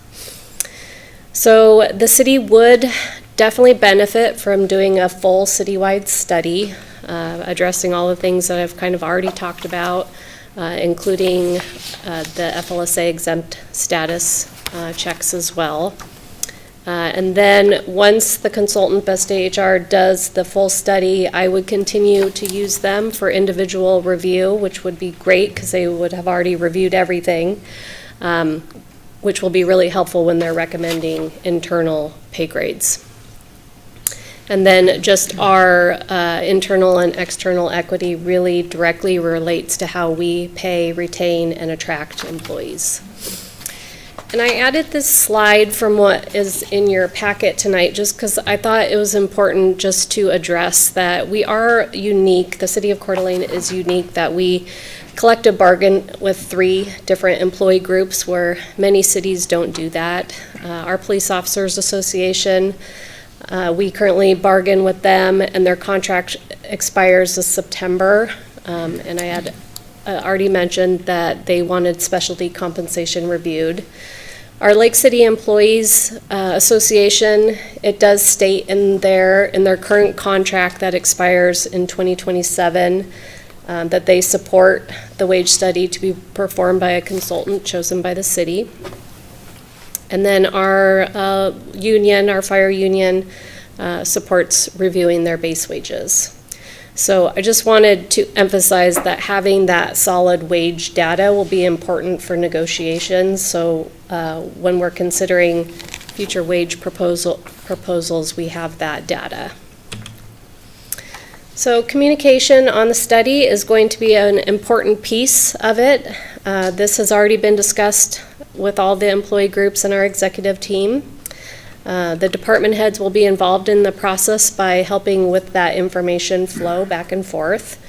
So the city would definitely benefit from doing a full citywide study, addressing all the things that I've kind of already talked about, including the FLSA exempt status checks as well. And then once the consultant, Best Day HR, does the full study, I would continue to use them for individual review, which would be great because they would have already reviewed everything, which will be really helpful when they're recommending internal pay grades. And then just our internal and external equity really directly relates to how we pay, retain, and attract employees. And I added this slide from what is in your packet tonight, just because I thought it was important just to address that we are unique. The city of Coeur d'Alene is unique that we collective bargain with 3 different employee groups where many cities don't do that. Our Police Officers Association, we currently bargain with them, and their contract expires this September. And I had already mentioned that they wanted specialty compensation reviewed. Our Lake City Employees Association, it does state in their current contract that expires in 2027 that they support the wage study to be performed by a consultant chosen by the city. And then our union, our fire union, supports reviewing their base wages. So I just wanted to emphasize that having that solid wage data will be important for negotiations. So when we're considering future wage proposals, we have that data. So communication on the study is going to be an important piece of it. This has already been discussed with all the employee groups in our executive team. The department heads will be involved in the process by helping with that information flow back and forth.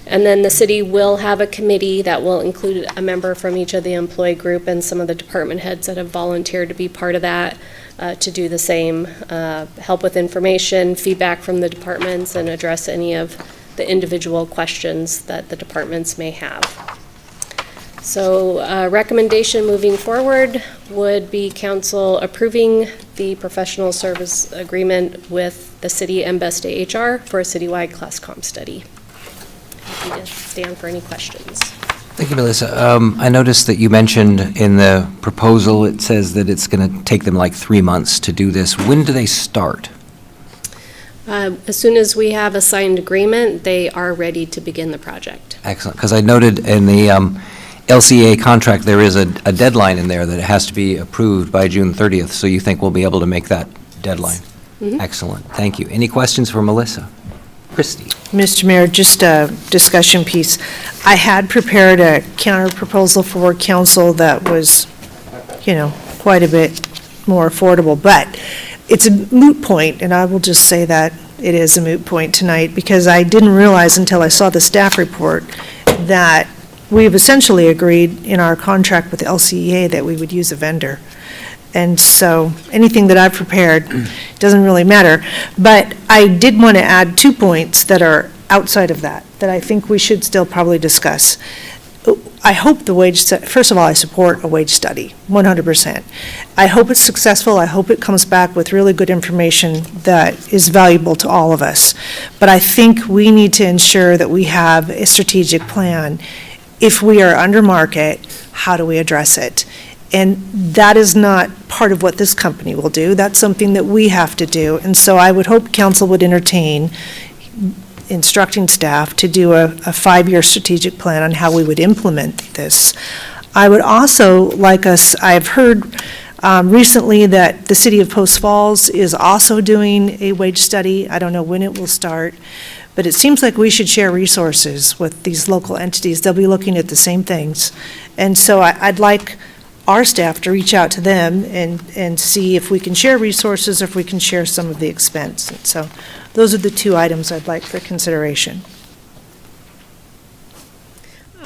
And then the city will have a committee that will include a member from each of the employee group and some of the department heads that have volunteered to be part of that to do the same, help with information, feedback from the departments, and address any of the individual questions that the departments may have. So recommendation moving forward would be council approving the professional service agreement with the city and Best Day HR for a citywide class comp study. Happy to stand for any questions. Thank you, Melissa. I noticed that you mentioned in the proposal, it says that it's going to take them like 3 months to do this. When do they start? As soon as we have a signed agreement, they are ready to begin the project. Excellent, because I noted in the LCA contract, there is a deadline in there that it has to be approved by June 30th, so you think we'll be able to make that deadline? Mm-hmm. Excellent, thank you. Any questions for Melissa? Christie? Mr. Mayor, just a discussion piece. I had prepared a counter proposal for council that was, quite a bit more affordable, but it's a moot point, and I will just say that it is a moot point tonight, because I didn't realize until I saw the staff report that we've essentially agreed in our contract with LCEA that we would use a vendor. And so anything that I've prepared doesn't really matter. But I did want to add 2 points that are outside of that I think we should still probably discuss. I hope first of all, I support a wage study, 100%. I hope it's successful. I hope it comes back with really good information that is valuable to all of us. But I think we need to ensure that we have a strategic plan. If we are under market, how do we address it? And that is not part of what this company will do. That's something that we have to do. And so I would hope council would entertain instructing staff to do a 5-year strategic plan on how we would implement this. I would also like I've heard recently that the city of Post Falls is also doing a wage study. I don't know when it will start, but it seems like we should share resources with these local entities. They'll be looking at the same things. And so I'd like our staff to reach out to them and see if we can share resources, or if we can share some of the expense. And so those are the 2 items I'd like for consideration.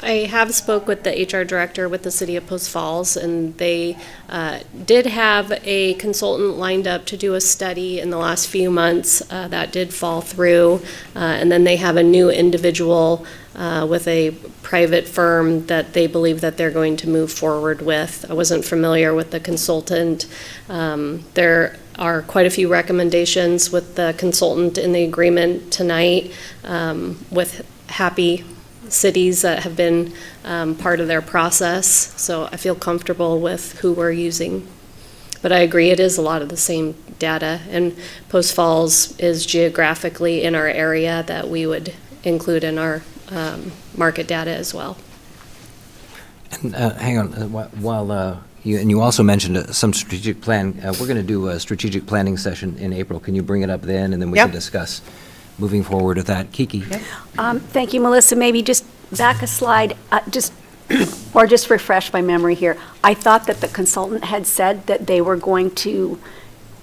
I have spoke with the HR director with the city of Post Falls, and they did have a consultant lined up to do a study in the last few months. That did fall through, and then they have a new individual with a private firm that they believe that they're going to move forward with. I wasn't familiar with the consultant. There are quite a few recommendations with the consultant in the agreement tonight, with happy cities that have been part of their process. So I feel comfortable with who we're using. But I agree, it is a lot of the same data, and Post Falls is geographically in our area that we would include in our market data as well. And hang on, while you also mentioned some strategic plan. We're going to do a strategic planning session in April. Can you bring it up then, and then we can discuss moving forward with that? Kiki? Thank you, Melissa. Maybe just back a slide. Just or just refresh my memory here, I thought that the consultant had said that they were going to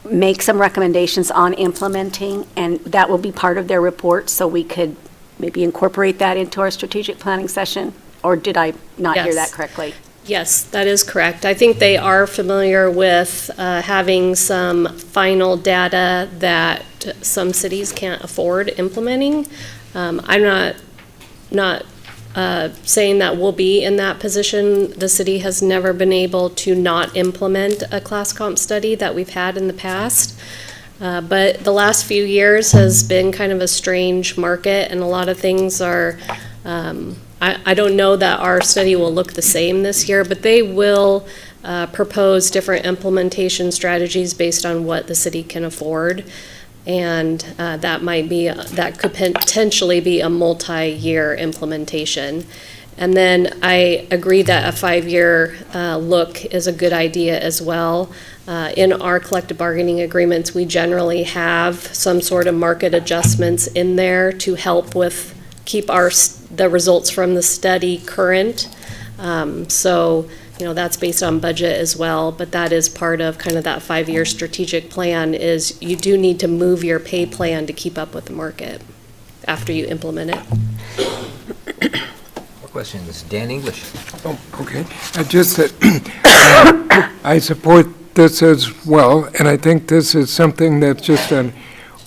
make some recommendations on implementing, and that will be part of their report, so we could maybe incorporate that into our strategic planning session? Or did I not hear that Yes. correctly? Yes, that is correct. I think they are familiar with having some final data that some cities can't afford implementing. I'm not saying that we'll be in that position. The city has never been able to not implement a class comp study that we've had in the past. But the last few years has been kind of a strange market, and a lot of things are, I don't know that our study will look the same this year, but they will propose different implementation strategies based on what the city can afford. And that could potentially be a multi-year implementation. And then I agree that a 5-year look is a good idea as well. In our collective bargaining agreements, we generally have some sort of market adjustments in there to help with keep the results from the study current. So, that's based on budget as well, but that is part of kind of that 5-year strategic plan is you do need to move your pay plan to keep up with the market after you implement it. More questions? Dan English. Oh, okay. I just said, I support this as well, and I think this is something that's just an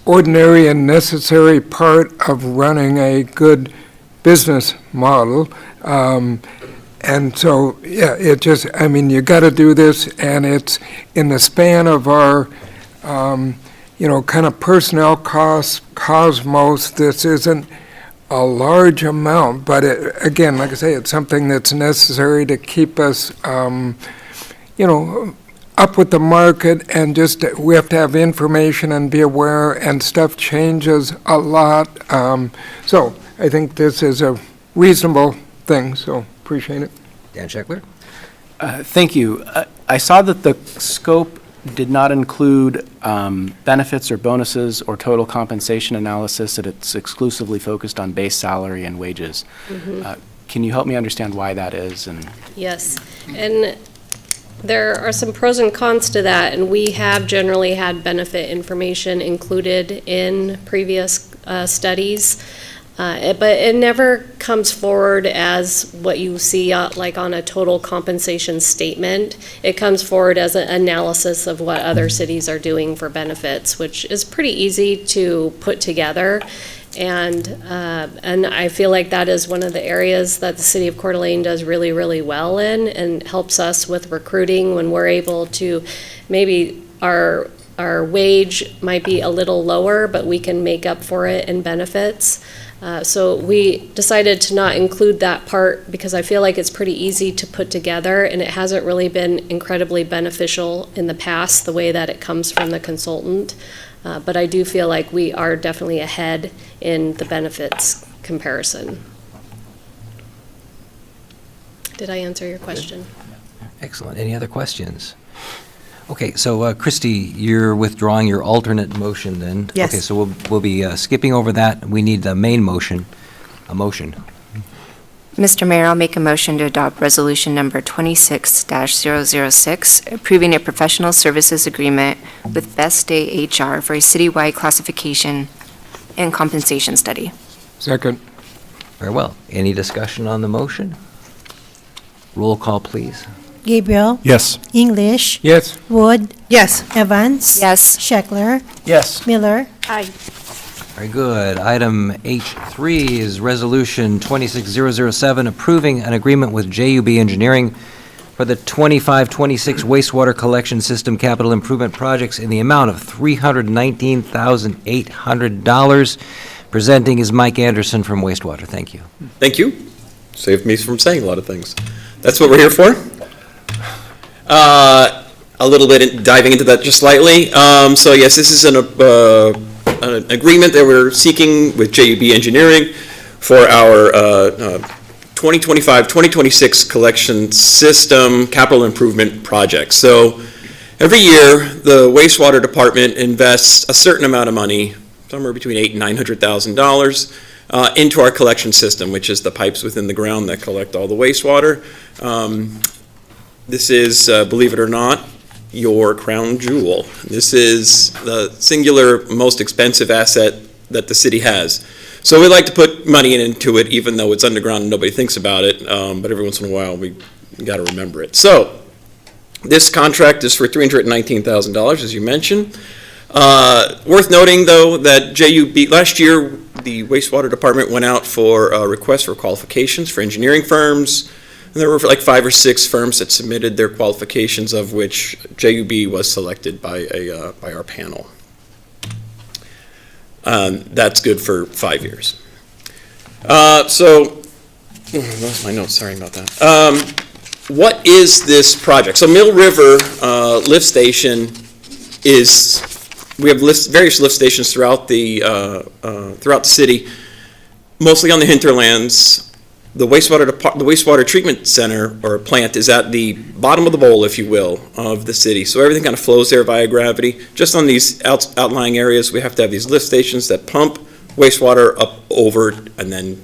ordinary and necessary part of running a good business model. And so, yeah, you got to do this, and it's in the span of our, kind of personnel costs, cosmos. This isn't a large amount, but again, like I say, it's something that's necessary to keep us, up with the market, and we have to have information and be aware, and stuff changes a lot. So I think this is a reasonable thing, so appreciate it. Dan Scheckler? Thank you. I saw that the scope did not include benefits or bonuses or total compensation analysis, that it's exclusively focused on base salary and wages. Can you help me understand why that is? Yes, and there are some pros and cons to that, and we have generally had benefit information included in previous studies. But it never comes forward as what you see like on a total compensation statement. It comes forward as an analysis of what other cities are doing for benefits, which is pretty easy to put together. And I feel like that is one of the areas that the city of Coeur d'Alene does really, really well in, and helps us with recruiting when we're able to, maybe our wage might be a little lower, but we can make up for it in benefits. So we decided to not include that part because I feel like it's pretty easy to put together, and it hasn't really been incredibly beneficial in the past, the way that it comes from the consultant. But I do feel like we are definitely ahead in the benefits comparison. Did I answer your question? Excellent. Any other questions? Okay, so Christie, you're withdrawing your alternate motion then? Yes. Okay, so we'll be skipping over that. We need the main motion, a motion. Mr. Mayor, I'll make a motion to adopt resolution number 26-006, approving a professional services agreement with Best Day HR for a citywide classification and compensation study. Second. Very well. Any discussion on the motion? Roll call, please. Gabriel? Yes. English? Yes. Wood? Yes. Evans? Yes. Scheckler? Yes. Miller? Aye. Very good. Item H3 is Resolution 26007, approving an agreement with JUB Engineering for the 25-26 wastewater collection system capital improvement projects in the amount of $319,800. Presenting is Mike Anderson from Wastewater. Thank you. Thank you. Saved me from saying a lot of things. That's what we're here for. A little bit diving into that just slightly. So yes, this is an agreement that we're seeking with JUB Engineering for our 2025-2026 collection system capital improvement project. So every year, the wastewater department invests a certain amount of money, somewhere between $800,000 and $900,000, into our collection system, which is the pipes within the ground that collect all the wastewater. This is, believe it or not, your crown jewel. This is the singular most expensive asset that the city has. So we like to put money into it, even though it's underground and nobody thinks about it, but every once in a while we got to remember it. So this contract is for $319,000, as you mentioned. Worth noting, though, that JUB, last year, the wastewater department went out for requests for qualifications for engineering firms. And there were like 5 or 6 firms that submitted their qualifications, of which JUB was selected by our panel. That's good for 5 years. So, lost my notes, sorry about that. What is this project? So Mill River Lift Station is, we have various lift stations throughout the city, mostly on the hinterlands. The wastewater treatment center or plant is at the bottom of the bowl, if you will, of the city. So everything kind of flows there via gravity. Just on these outlying areas, we have to have these lift stations that pump wastewater up over, and then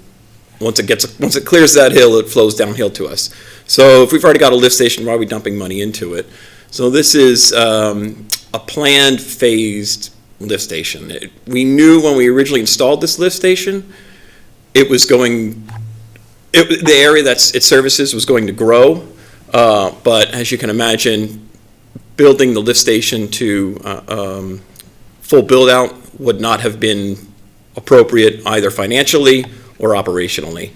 once it clears that hill, it flows downhill to us. So if we've already got a lift station, why are we dumping money into it? So this is a planned, phased lift station. We knew when we originally installed this lift station, the area that it services was going to grow, but as you can imagine, building the lift station to full build-out would not have been appropriate either financially or operationally.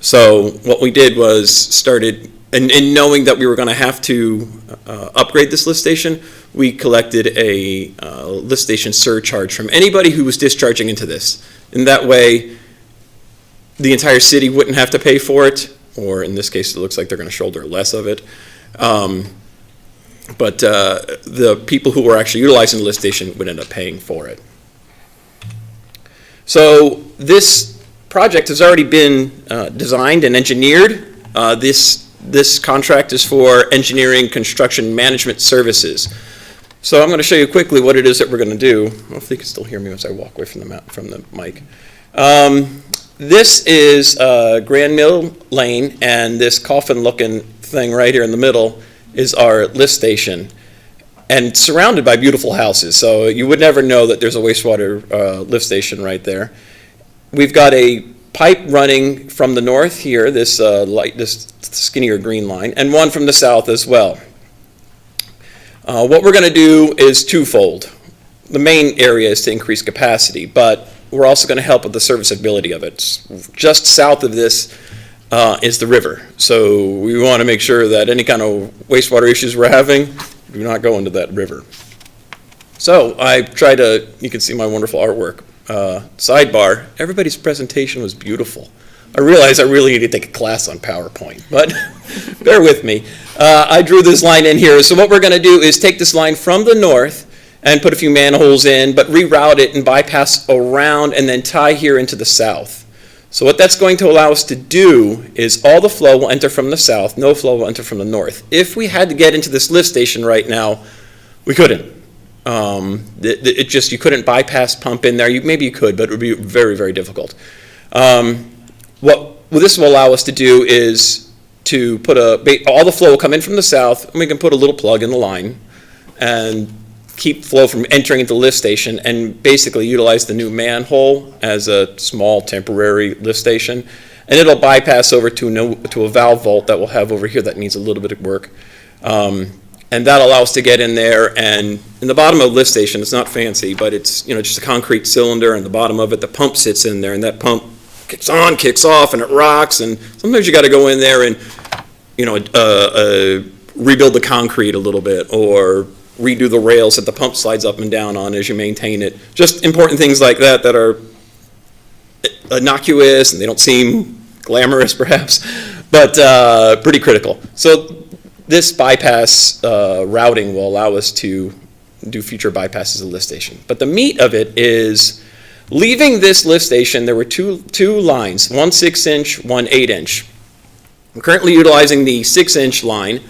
So what we did was started, and knowing that we were going to have to upgrade this lift station, we collected a lift station surcharge from anybody who was discharging into this. In that way, the entire city wouldn't have to pay for it, or in this case, it looks like they're going to shoulder less of it. But the people who were actually utilizing the lift station would end up paying for it. So this project has already been designed and engineered. This contract is for engineering construction management services. So I'm going to show you quickly what it is that we're going to do. I don't know if you can still hear me as I walk away from the mic. This is Grand Mill Lane, and this coffin-looking thing right here in the middle is our lift station, and surrounded by beautiful houses. So you would never know that there's a wastewater lift station right there. We've got a pipe running from the north here, this skinnier green line, and one from the south as well. What we're going to do is twofold. The main area is to increase capacity, but we're also going to help with the serviceability of it. Just south of this is the river. So we want to make sure that any kind of wastewater issues we're having do not go into that river. So I try to, you can see my wonderful artwork. Sidebar, everybody's presentation was beautiful. I realize I really need to take a class on PowerPoint, but bear with me. I drew this line in here. So what we're going to do is take this line from the north and put a few manholes in, but reroute it and bypass around and then tie here into the south. So what that's going to allow us to do is all the flow will enter from the south, no flow will enter from the north. If we had to get into this lift station right now, we couldn't. You couldn't bypass pump in there. Maybe you could, but it would be very, very difficult. What this will allow us to do is to put all the flow will come in from the south, and we can put a little plug in the line and keep flow from entering into the lift station, and basically utilize the new manhole as a small temporary lift station. And it'll bypass over to a valve vault that we'll have over here that needs a little bit of work. And that allows us to get in there, and in the bottom of the lift station, it's not fancy, but it's just a concrete cylinder, and the bottom of it, the pump sits in there, and that pump kicks on, kicks off, and it rocks, and sometimes you got to go in there and rebuild the concrete a little bit, or redo the rails that the pump slides up and down on as you maintain it. Just important things like that that are innocuous and they don't seem glamorous perhaps, but pretty critical. So this bypass routing will allow us to do future bypasses of the lift station. But the meat of it is leaving this lift station, there were two lines, one 6-inch, one 8-inch. We're currently utilizing the 6-inch line,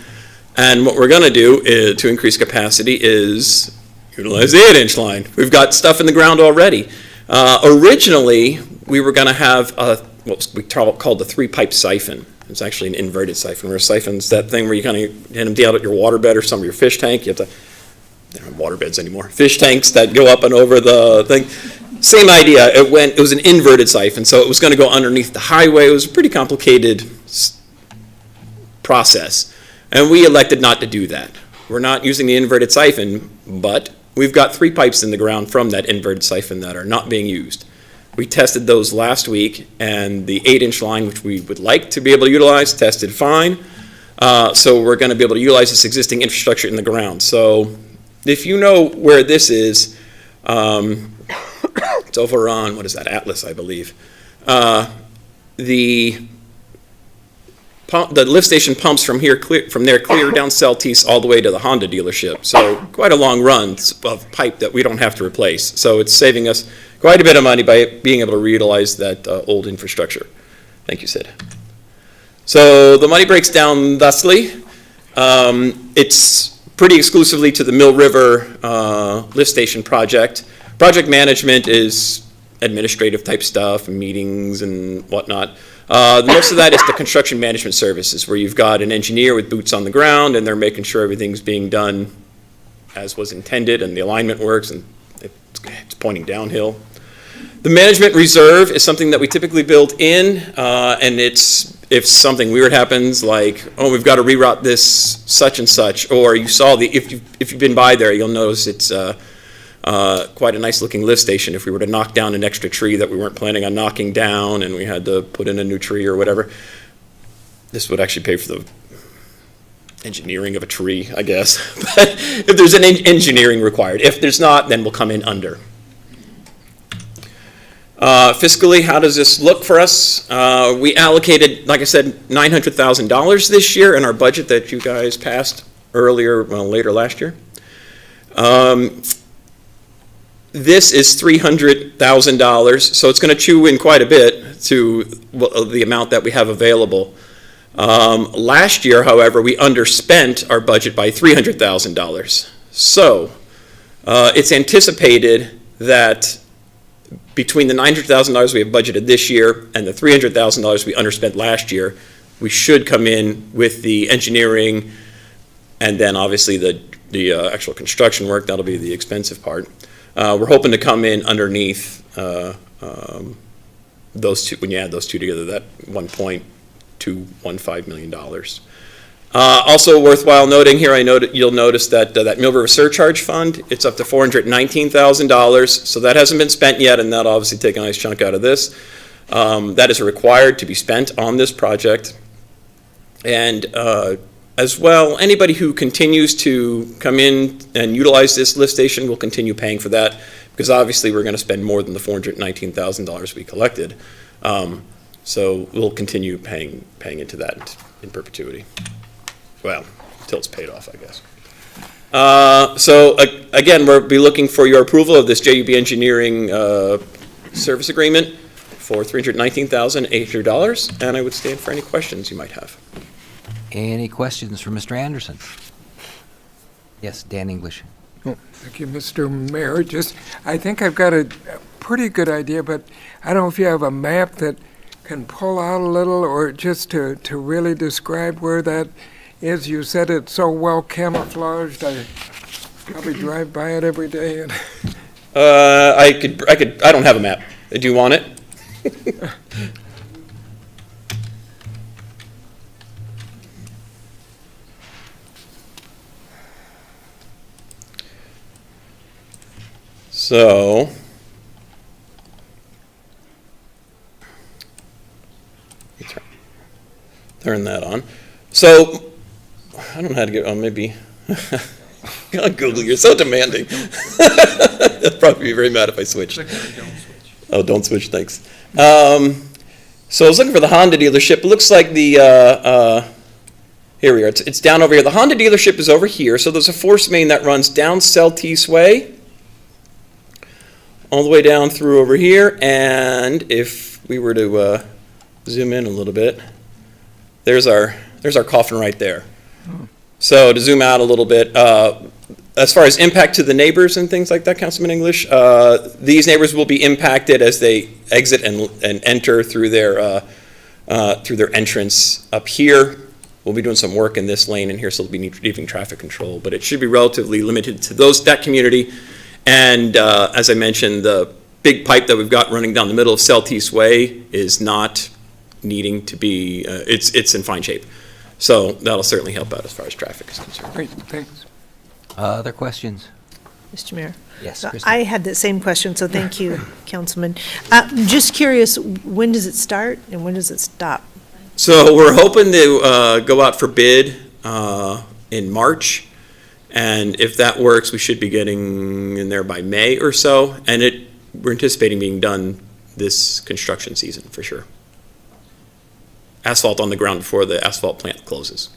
and what we're going to do to increase capacity is utilize the 8-inch line. We've got stuff in the ground already. Originally, we were going to have what we called the three-pipe siphon. It's actually an inverted siphon, where a siphon's that thing where you kind of empty out your water bed or some of your fish tank. You have to, they don't have water beds anymore. Fish tanks that go up and over the thing. Same idea. It was an inverted siphon, so it was going to go underneath the highway. It was a pretty complicated process, and we elected not to do that. We're not using the inverted siphon, but we've got 3 pipes in the ground from that inverted siphon that are not being used. We tested those last week, and the 8-inch line, which we would like to be able to utilize, tested fine. So we're going to be able to utilize this existing infrastructure in the ground. So if you know where this is, it's over on, what is that, Atlas, I believe. The lift station pumps from there clear down Celtice all the way to the Honda dealership. So quite a long run of pipe that we don't have to replace. So it's saving us quite a bit of money by being able to reutilize that old infrastructure. Thank you, Sid. So the money breaks down thusly. It's pretty exclusively to the Mill River lift station project. Project management is administrative type stuff, meetings and whatnot. Most of that is the construction management services, where you've got an engineer with boots on the ground, and they're making sure everything's being done as was intended, and the alignment works, and it's pointing downhill. The management reserve is something that we typically build in, and it's if something weird happens, like, oh, we've got to reroute this such and such, or you saw if you've been by there, you'll notice it's quite a nice looking lift station. If we were to knock down an extra tree that we weren't planning on knocking down and we had to put in a new tree or whatever, this would actually pay for the engineering of a tree, I guess. But if there's an engineering required. If there's not, then we'll come in under. Fiscally, how does this look for us? We allocated, like I said, $900,000 this year in our budget that you guys passed later last year. This is $300,000, so it's going to chew in quite a bit to the amount that we have available. Last year, however, we underspent our budget by $300,000. So it's anticipated that between the $900,000 we have budgeted this year and the $300,000 we underspent last year, we should come in with the engineering and then obviously the actual construction work. That'll be the expensive part. We're hoping to come in underneath those two, when you add those two together, that $1.215 million. Also worthwhile noting here, you'll notice that that Mill River Surcharge Fund, it's up to $419,000, so that hasn't been spent yet, and that'll obviously take a nice chunk out of this. That is required to be spent on this project. And as well, anybody who continues to come in and utilize this lift station will continue paying for that, because obviously we're going to spend more than the $419,000 we collected. So we'll continue paying into that in perpetuity. Well, until it's paid off, I guess. So again, we'll be looking for your approval of this JUB Engineering service agreement for $319,800, and I would stand for any questions you might have. Any questions for Mr. Anderson? Yes, Dan English. Oh, thank you, Mr. Mayor. I think I've got a pretty good idea, but I don't know if you have a map that can pull out a little, or just to really describe where that is. You said it's so well camouflaged. I probably drive by it every day. I don't have a map. Do you want it? So, turn that on. So, I don't know how to get, maybe, Google, you're so demanding. They'll probably be very mad if I switch. Oh, don't switch, thanks. So I was looking for the Honda dealership. It looks like here we are. It's down over here. The Honda dealership is over here. So there's a force main that runs down Celtice Way, all the way down through over here, and if we were to zoom in a little bit, there's our coffin right there. So to zoom out a little bit, as far as impact to the neighbors and things like that, Councilman English, these neighbors will be impacted as they exit and enter through their entrance up here. We'll be doing some work in this lane in here, so they'll be leaving traffic control, but it should be relatively limited to that community. And as I mentioned, the big pipe that we've got running down the middle of Southeast Way is not needing to be, it's in fine shape. So that'll certainly help out as far as traffic is concerned. Great, thanks. Other questions? Mr. Mayor? Yes, So Kristen. I had the same question, so thank you, Councilman. Just curious, when does it start and when does it stop? So we're hoping to go out for bid in March. And if that works, we should be getting in there by May or so. And we're anticipating being done this construction season for sure. Asphalt on the ground before the asphalt plant closes.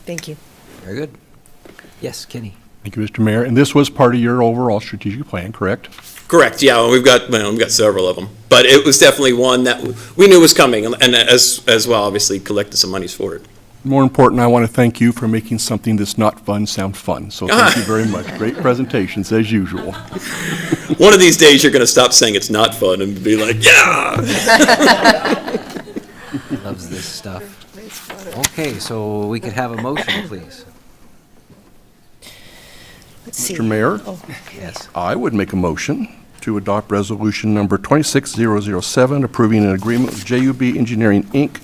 Thank you. Very good. Yes, Kenny. Thank you, Mr. Mayor. And this was part of your overall strategic plan, correct? Correct, yeah, well, we've got several of them. But it was definitely one that we knew was coming, and as well, obviously, collected some monies for it. More important, I want to thank you for making something that's not fun sound fun. So thank you very much. Great presentations, as usual. One of these days, you're going to stop saying it's not fun and be like, yeah! Loves this stuff. Okay, so we could have a motion, please. Let's see. Mr. Mayor? Oh, Yes. I would make a motion to adopt resolution number 26007, approving an agreement with JUB Engineering, Inc.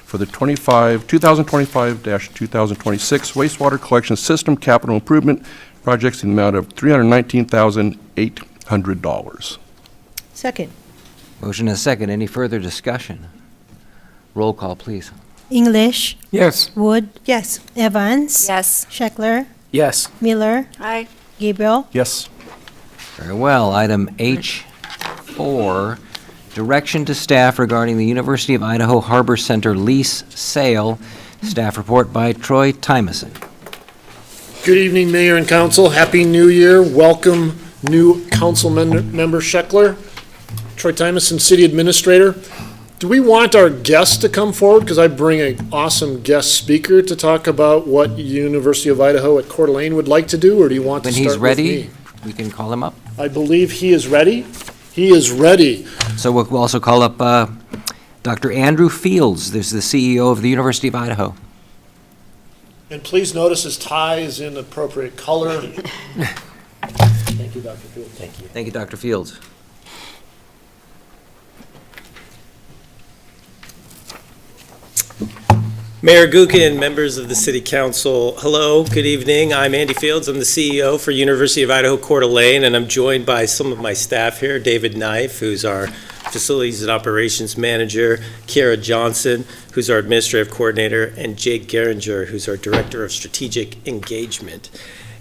for the 2025-2026 wastewater collection system capital improvement projects in the amount of $319,800. Second. Motion is second. Any further discussion? Roll call, please. English, Yes. Wood, Yes. Evans, Yes. Scheckler, Yes. Miller, Aye. Gabriel. Yes. Very well. Item H4, direction to staff regarding the University of Idaho Harbor Center lease sale. Staff report by Troy Tymason. Good evening, Mayor and Council. Happy New Year. Welcome, new Councilmember Scheckler. Troy Tymason, City Administrator. Do we want our guests to come forward? Because I bring an awesome guest speaker to talk about what University of Idaho at Coeur d'Alene would like to do, or do you want to When start he's with ready, me? we can call him up. I believe he is ready. He is ready. So we'll also call up Dr. Andrew Fields. This is the CEO of the University of Idaho. And please notice his tie is in appropriate color. Thank you, Dr. Fields. Thank you. Thank you, Dr. Fields. Mayor Gookin, members of the City Council, hello, good evening. I'm Andy Fields. I'm the CEO for University of Idaho Coeur d'Alene, and I'm joined by some of my staff here, David Knife, who's our Facilities and Operations Manager, Kiara Johnson, who's our Administrative Coordinator, and Jake Geringer, who's our Director of Strategic Engagement.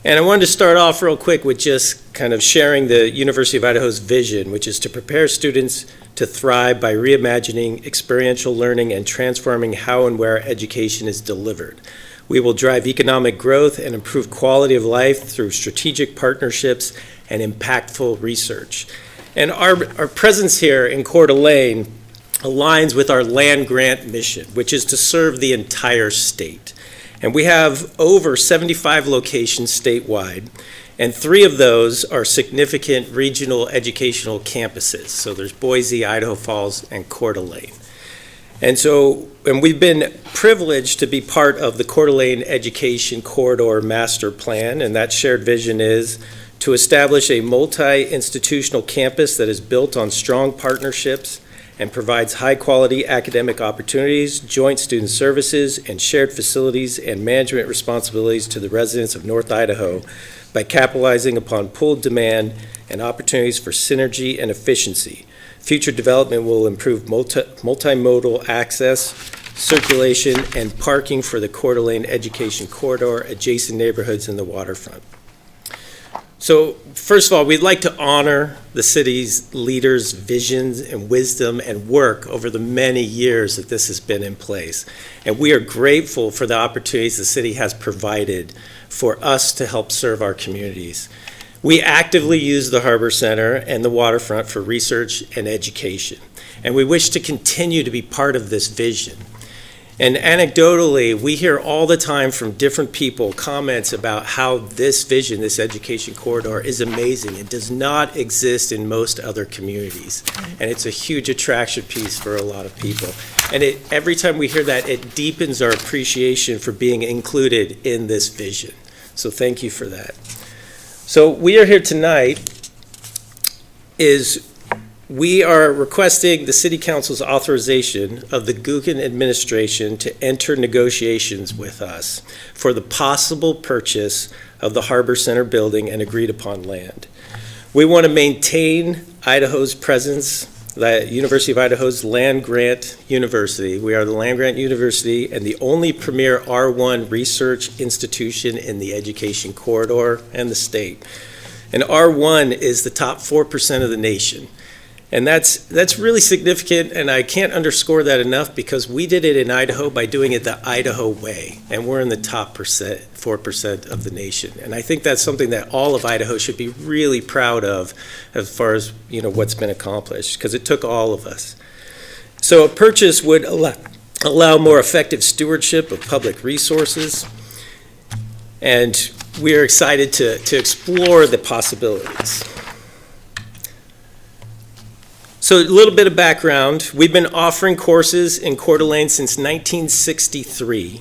And I wanted to start off real quick with just kind of sharing the University of Idaho's vision, which is to prepare students to thrive by reimagining experiential learning and transforming how and where education is delivered. We will drive economic growth and improve quality of life through strategic partnerships and impactful research. And our presence here in Coeur d'Alene aligns with our land grant mission, which is to serve the entire state. And we have over 75 locations statewide, and 3 of those are significant regional educational campuses. So there's Boise, Idaho Falls, and Coeur d'Alene. And we've been privileged to be part of the Coeur d'Alene Education Corridor Master Plan, and that shared vision is to establish a multi-institutional campus that is built on strong partnerships and provides high-quality academic opportunities, joint student services, and shared facilities and management responsibilities to the residents of North Idaho by capitalizing upon pooled demand and opportunities for synergy and efficiency. Future development will improve multimodal access, circulation, and parking for the Coeur d'Alene Education Corridor, adjacent neighborhoods in the waterfront. So, first of all, we'd like to honor the city's leaders' visions and wisdom and work over the many years that this has been in place. And we are grateful for the opportunities the city has provided for us to help serve our communities. We actively use the Harbor Center and the waterfront for research and education, and we wish to continue to be part of this vision. And anecdotally, we hear all the time from different people comments about how this vision, this education corridor, is amazing. It does not exist in most other communities. And it's a huge attraction piece for a lot of people. And every time we hear that, it deepens our appreciation for being included in this vision. So thank you for that. So we are here tonight we are requesting the City Council's authorization of the Gookin administration to enter negotiations with us for the possible purchase of the Harbor Center building and agreed upon land. We want to maintain Idaho's presence, the University of Idaho's land-grant university. We are the land-grant university and the only premier R1 research institution in the education corridor and the state. And R1 is the top 4% of the nation. And that's really significant, and I can't underscore that enough because we did it in Idaho by doing it the Idaho way, and we're in the top 4% of the nation. And I think that's something that all of Idaho should be really proud of as far as, what's been accomplished, because it took all of us. So a purchase would allow more effective stewardship of public resources, and we are excited to explore the possibilities. So a little bit of background. We've been offering courses in Coeur d'Alene since 1963.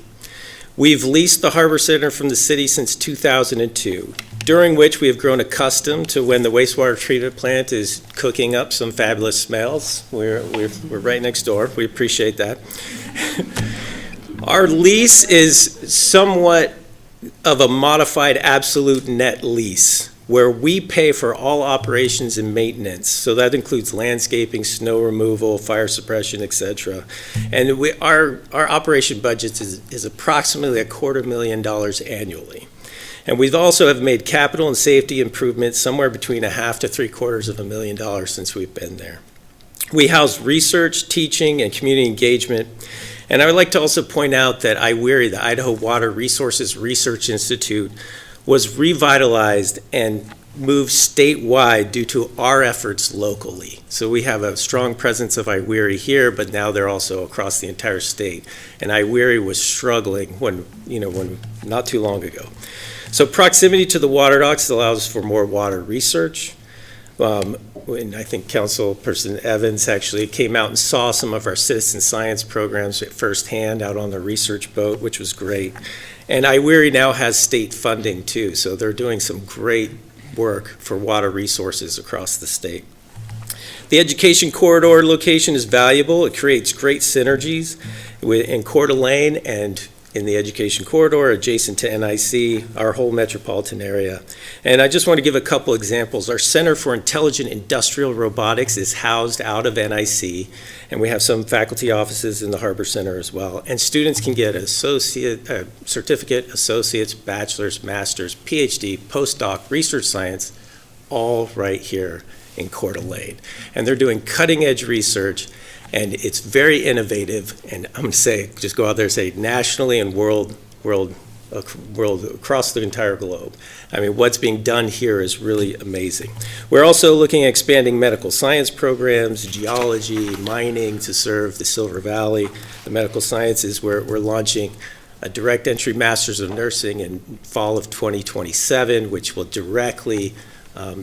We've leased the Harbor Center from the city since 2002, during which we have grown accustomed to when the wastewater treatment plant is cooking up some fabulous smells. We're right next door. We appreciate that. Our lease is somewhat of a modified absolute net lease, where we pay for all operations and maintenance. So that includes landscaping, snow removal, fire suppression, et cetera. And our operation budget is approximately $250,000 annually. And we've also have made capital and safety improvements somewhere between $500,000 to $750,000 since we've been there. We house research, teaching, and community engagement. And I would like to also point out that IWERI, the Idaho Water Resources Research Institute, was revitalized and moved statewide due to our efforts locally. So we have a strong presence of IWERI here, but now they're also across the entire state. And IWERI was struggling when not too long ago. So proximity to the water docks allows for more water research. And I think Councilperson Evans actually came out and saw some of our citizen science programs firsthand out on the research boat, which was great. And IWERI now has state funding too, so they're doing some great work for water resources across the state. The education corridor location is valuable. It creates great synergies in Coeur d'Alene and in the education corridor adjacent to NIC, our whole metropolitan area. And I just want to give a couple examples. Our Center for Intelligent Industrial Robotics is housed out of NIC, and we have some faculty offices in the Harbor Center as well. And students can get certificate, associates, bachelor's, master's, PhD, postdoc, research science, all right here in Coeur d'Alene. And they're doing cutting edge research, and it's very innovative, and I'm going to say, just go out there and say nationally and world across the entire globe. I mean, what's being done here is really amazing. We're also looking at expanding medical science programs, geology, mining to serve the Silver Valley. The medical sciences, we're launching a direct entry Master's of Nursing in fall of 2027, which will directly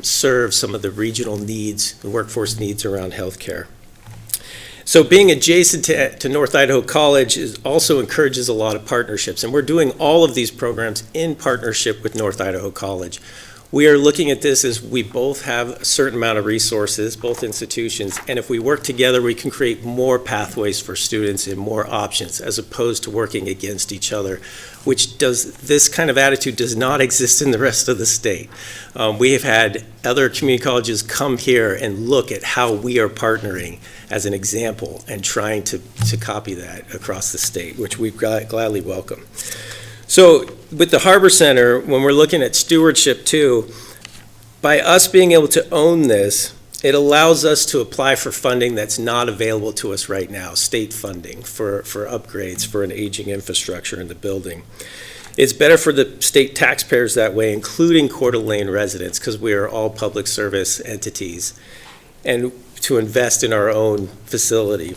serve some of the regional needs, the workforce needs around healthcare. So being adjacent to North Idaho College also encourages a lot of partnerships, and we're doing all of these programs in partnership with North Idaho College. We are looking at this as we both have a certain amount of resources, both institutions, and if we work together, we can create more pathways for students and more options as opposed to working against each other, this kind of attitude does not exist in the rest of the state. We have had other community colleges come here and look at how we are partnering as an example and trying to copy that across the state, which we gladly welcome. So with the Harbor Center, when we're looking at stewardship too, by us being able to own this, it allows us to apply for funding that's not available to us right now, state funding for upgrades for an aging infrastructure in the building. It's better for the state taxpayers that way, including Coeur d'Alene residents, because we are all public service entities, and to invest in our own facility.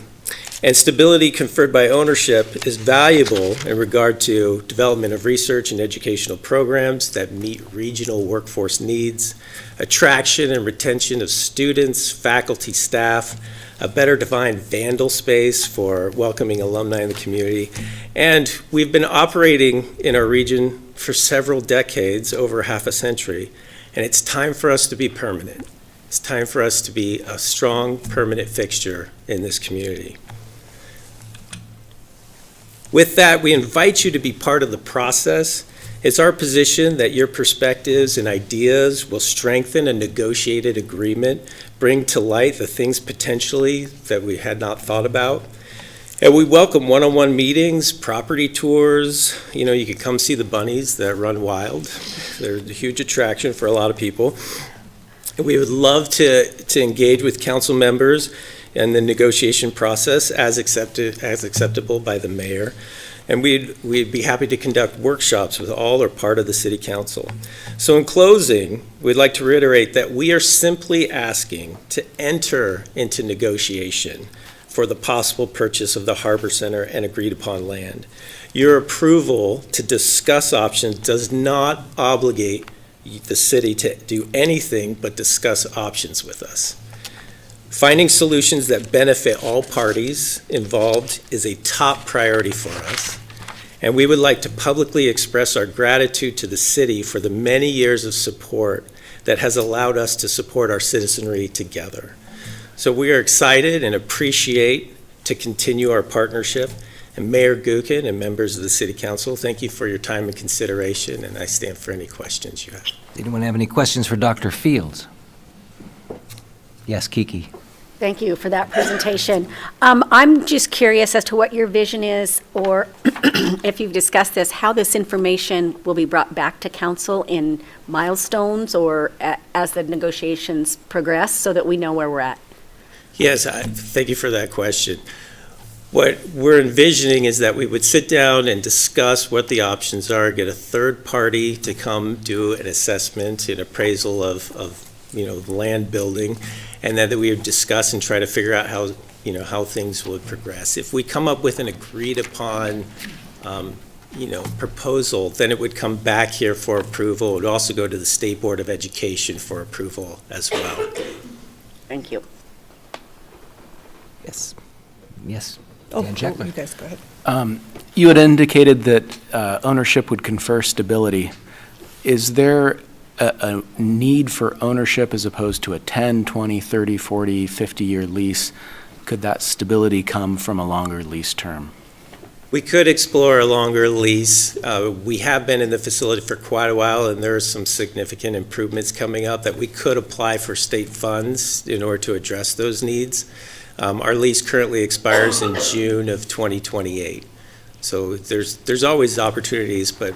And stability conferred by ownership is valuable in regard to development of research and educational programs that meet regional workforce needs, attraction and retention of students, faculty, staff, a better defined vandal space for welcoming alumni in the community. And we've been operating in our region for several decades, over half a century, and it's time for us to be permanent. It's time for us to be a strong, permanent fixture in this community. With that, we invite you to be part of the process. It's our position that your perspectives and ideas will strengthen a negotiated agreement, bring to light the things potentially that we had not thought about. And we welcome one-on-one meetings, property tours. You know, you can come see the bunnies that run wild. They're a huge attraction for a lot of people. And we would love to engage with council members in the negotiation process as acceptable by the mayor. And we'd be happy to conduct workshops with all or part of the city council. So in closing, we'd like to reiterate that we are simply asking to enter into negotiation for the possible purchase of the Harbor Center and agreed upon land. Your approval to discuss options does not obligate the city to do anything but discuss options with us. Finding solutions that benefit all parties involved is a top priority for us, and we would like to publicly express our gratitude to the city for the many years of support that has allowed us to support our citizenry together. So we are excited and appreciate to continue our partnership. And Mayor Gookin and members of the City Council, thank you for your time and consideration, and I stand for any questions you have. Anyone have any questions for Dr. Fields? Yes, Kiki. Thank you for that presentation. I'm just curious as to what your vision is, or if you've discussed this, how this information will be brought back to council in milestones or as the negotiations progress so that we know where we're at. Yes, thank you for that question. What we're envisioning is that we would sit down and discuss what the options are, get a third party to come do an assessment, an appraisal of land building, and then that we would discuss and try to figure out how things would progress. If we come up with an agreed upon proposal, then it would come back here for approval. It would also go to the State Board of Education for approval as well. Thank you. Yes. Yes. Oh, Dan you Sheckler. guys go ahead. You had indicated that ownership would confer stability. Is there a need for ownership as opposed to a 10, 20, 30, 40, 50-year lease? Could that stability come from a longer lease term? We could explore a longer lease. We have been in the facility for quite a while, and there are some significant improvements coming up that we could apply for state funds in order to address those needs. Our lease currently expires in June of 2028. So there's always opportunities, but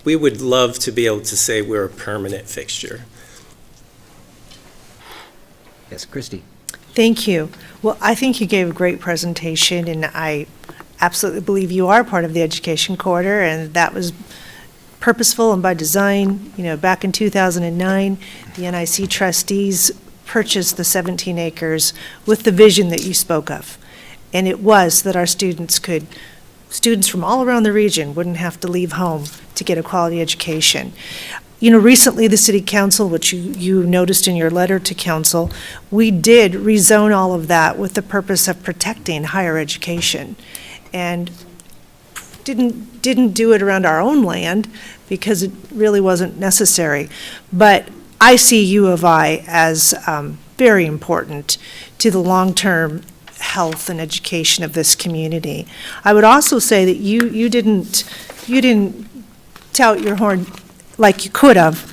we would love to be able to say we're a permanent fixture. Yes, Christy. Thank you. Well, I think you gave a great presentation, and I absolutely believe you are part of the education corridor, and that was purposeful and by design. You know, back in 2009, the NIC trustees purchased the 17 acres with the vision that you spoke of. And it was that our students from all around the region wouldn't have to leave home to get a quality education. You know, recently the City Council, which you noticed in your letter to council, we did rezone all of that with the purpose of protecting higher education. And didn't do it around our own land because it really wasn't necessary. But I see U of I as very important to the long-term health and education of this community. I would also say that you didn't tout your horn like you could have.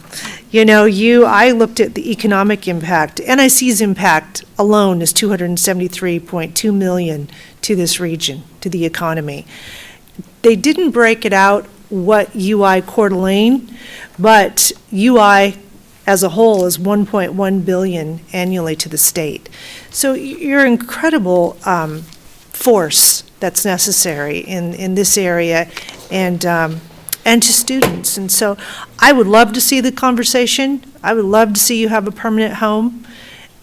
You know, I looked at the economic impact. NIC's impact alone is $273.2 million to this region, to the economy. They didn't break it out what UI Coeur d'Alene, but UI as a whole is $1.1 billion annually to the state. So you're an incredible force that's necessary in this area and to students. And so I would love to see the conversation. I would love to see you have a permanent home.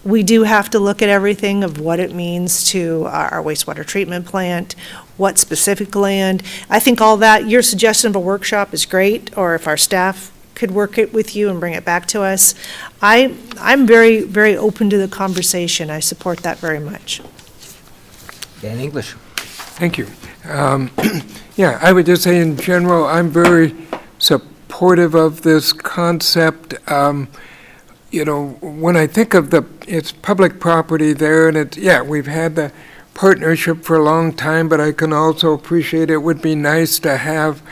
we do have to look at everything of what it means to our wastewater treatment plant, what specific land. I think all that, your suggestion of a workshop is great, or if our staff could work it with you and bring it back to us. I'm very, very open to the conversation. I support that very much. Dan English. Thank you. Yeah, I would just say in general, I'm very supportive of this concept. You know, when I think of it's public property there, and we've had the partnership for a long time, but I can also appreciate it would be nice to have,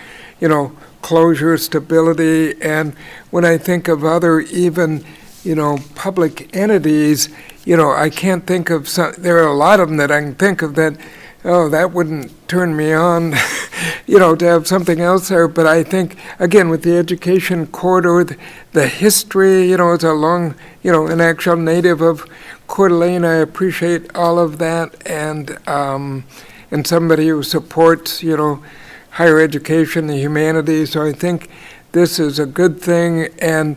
you know, closure, stability, and when I think of other even, you know, public entities, you know, I can't think of there are a lot of them that I can think of that, oh, that wouldn't turn me on, you know, to have something else there. But I think, again, with the education corridor, the history, you know, it's a long, you know, an actual native of Coeur d'Alene. I appreciate all of that, and somebody who supports, you know, higher education, the humanities. So I think this is a good thing, and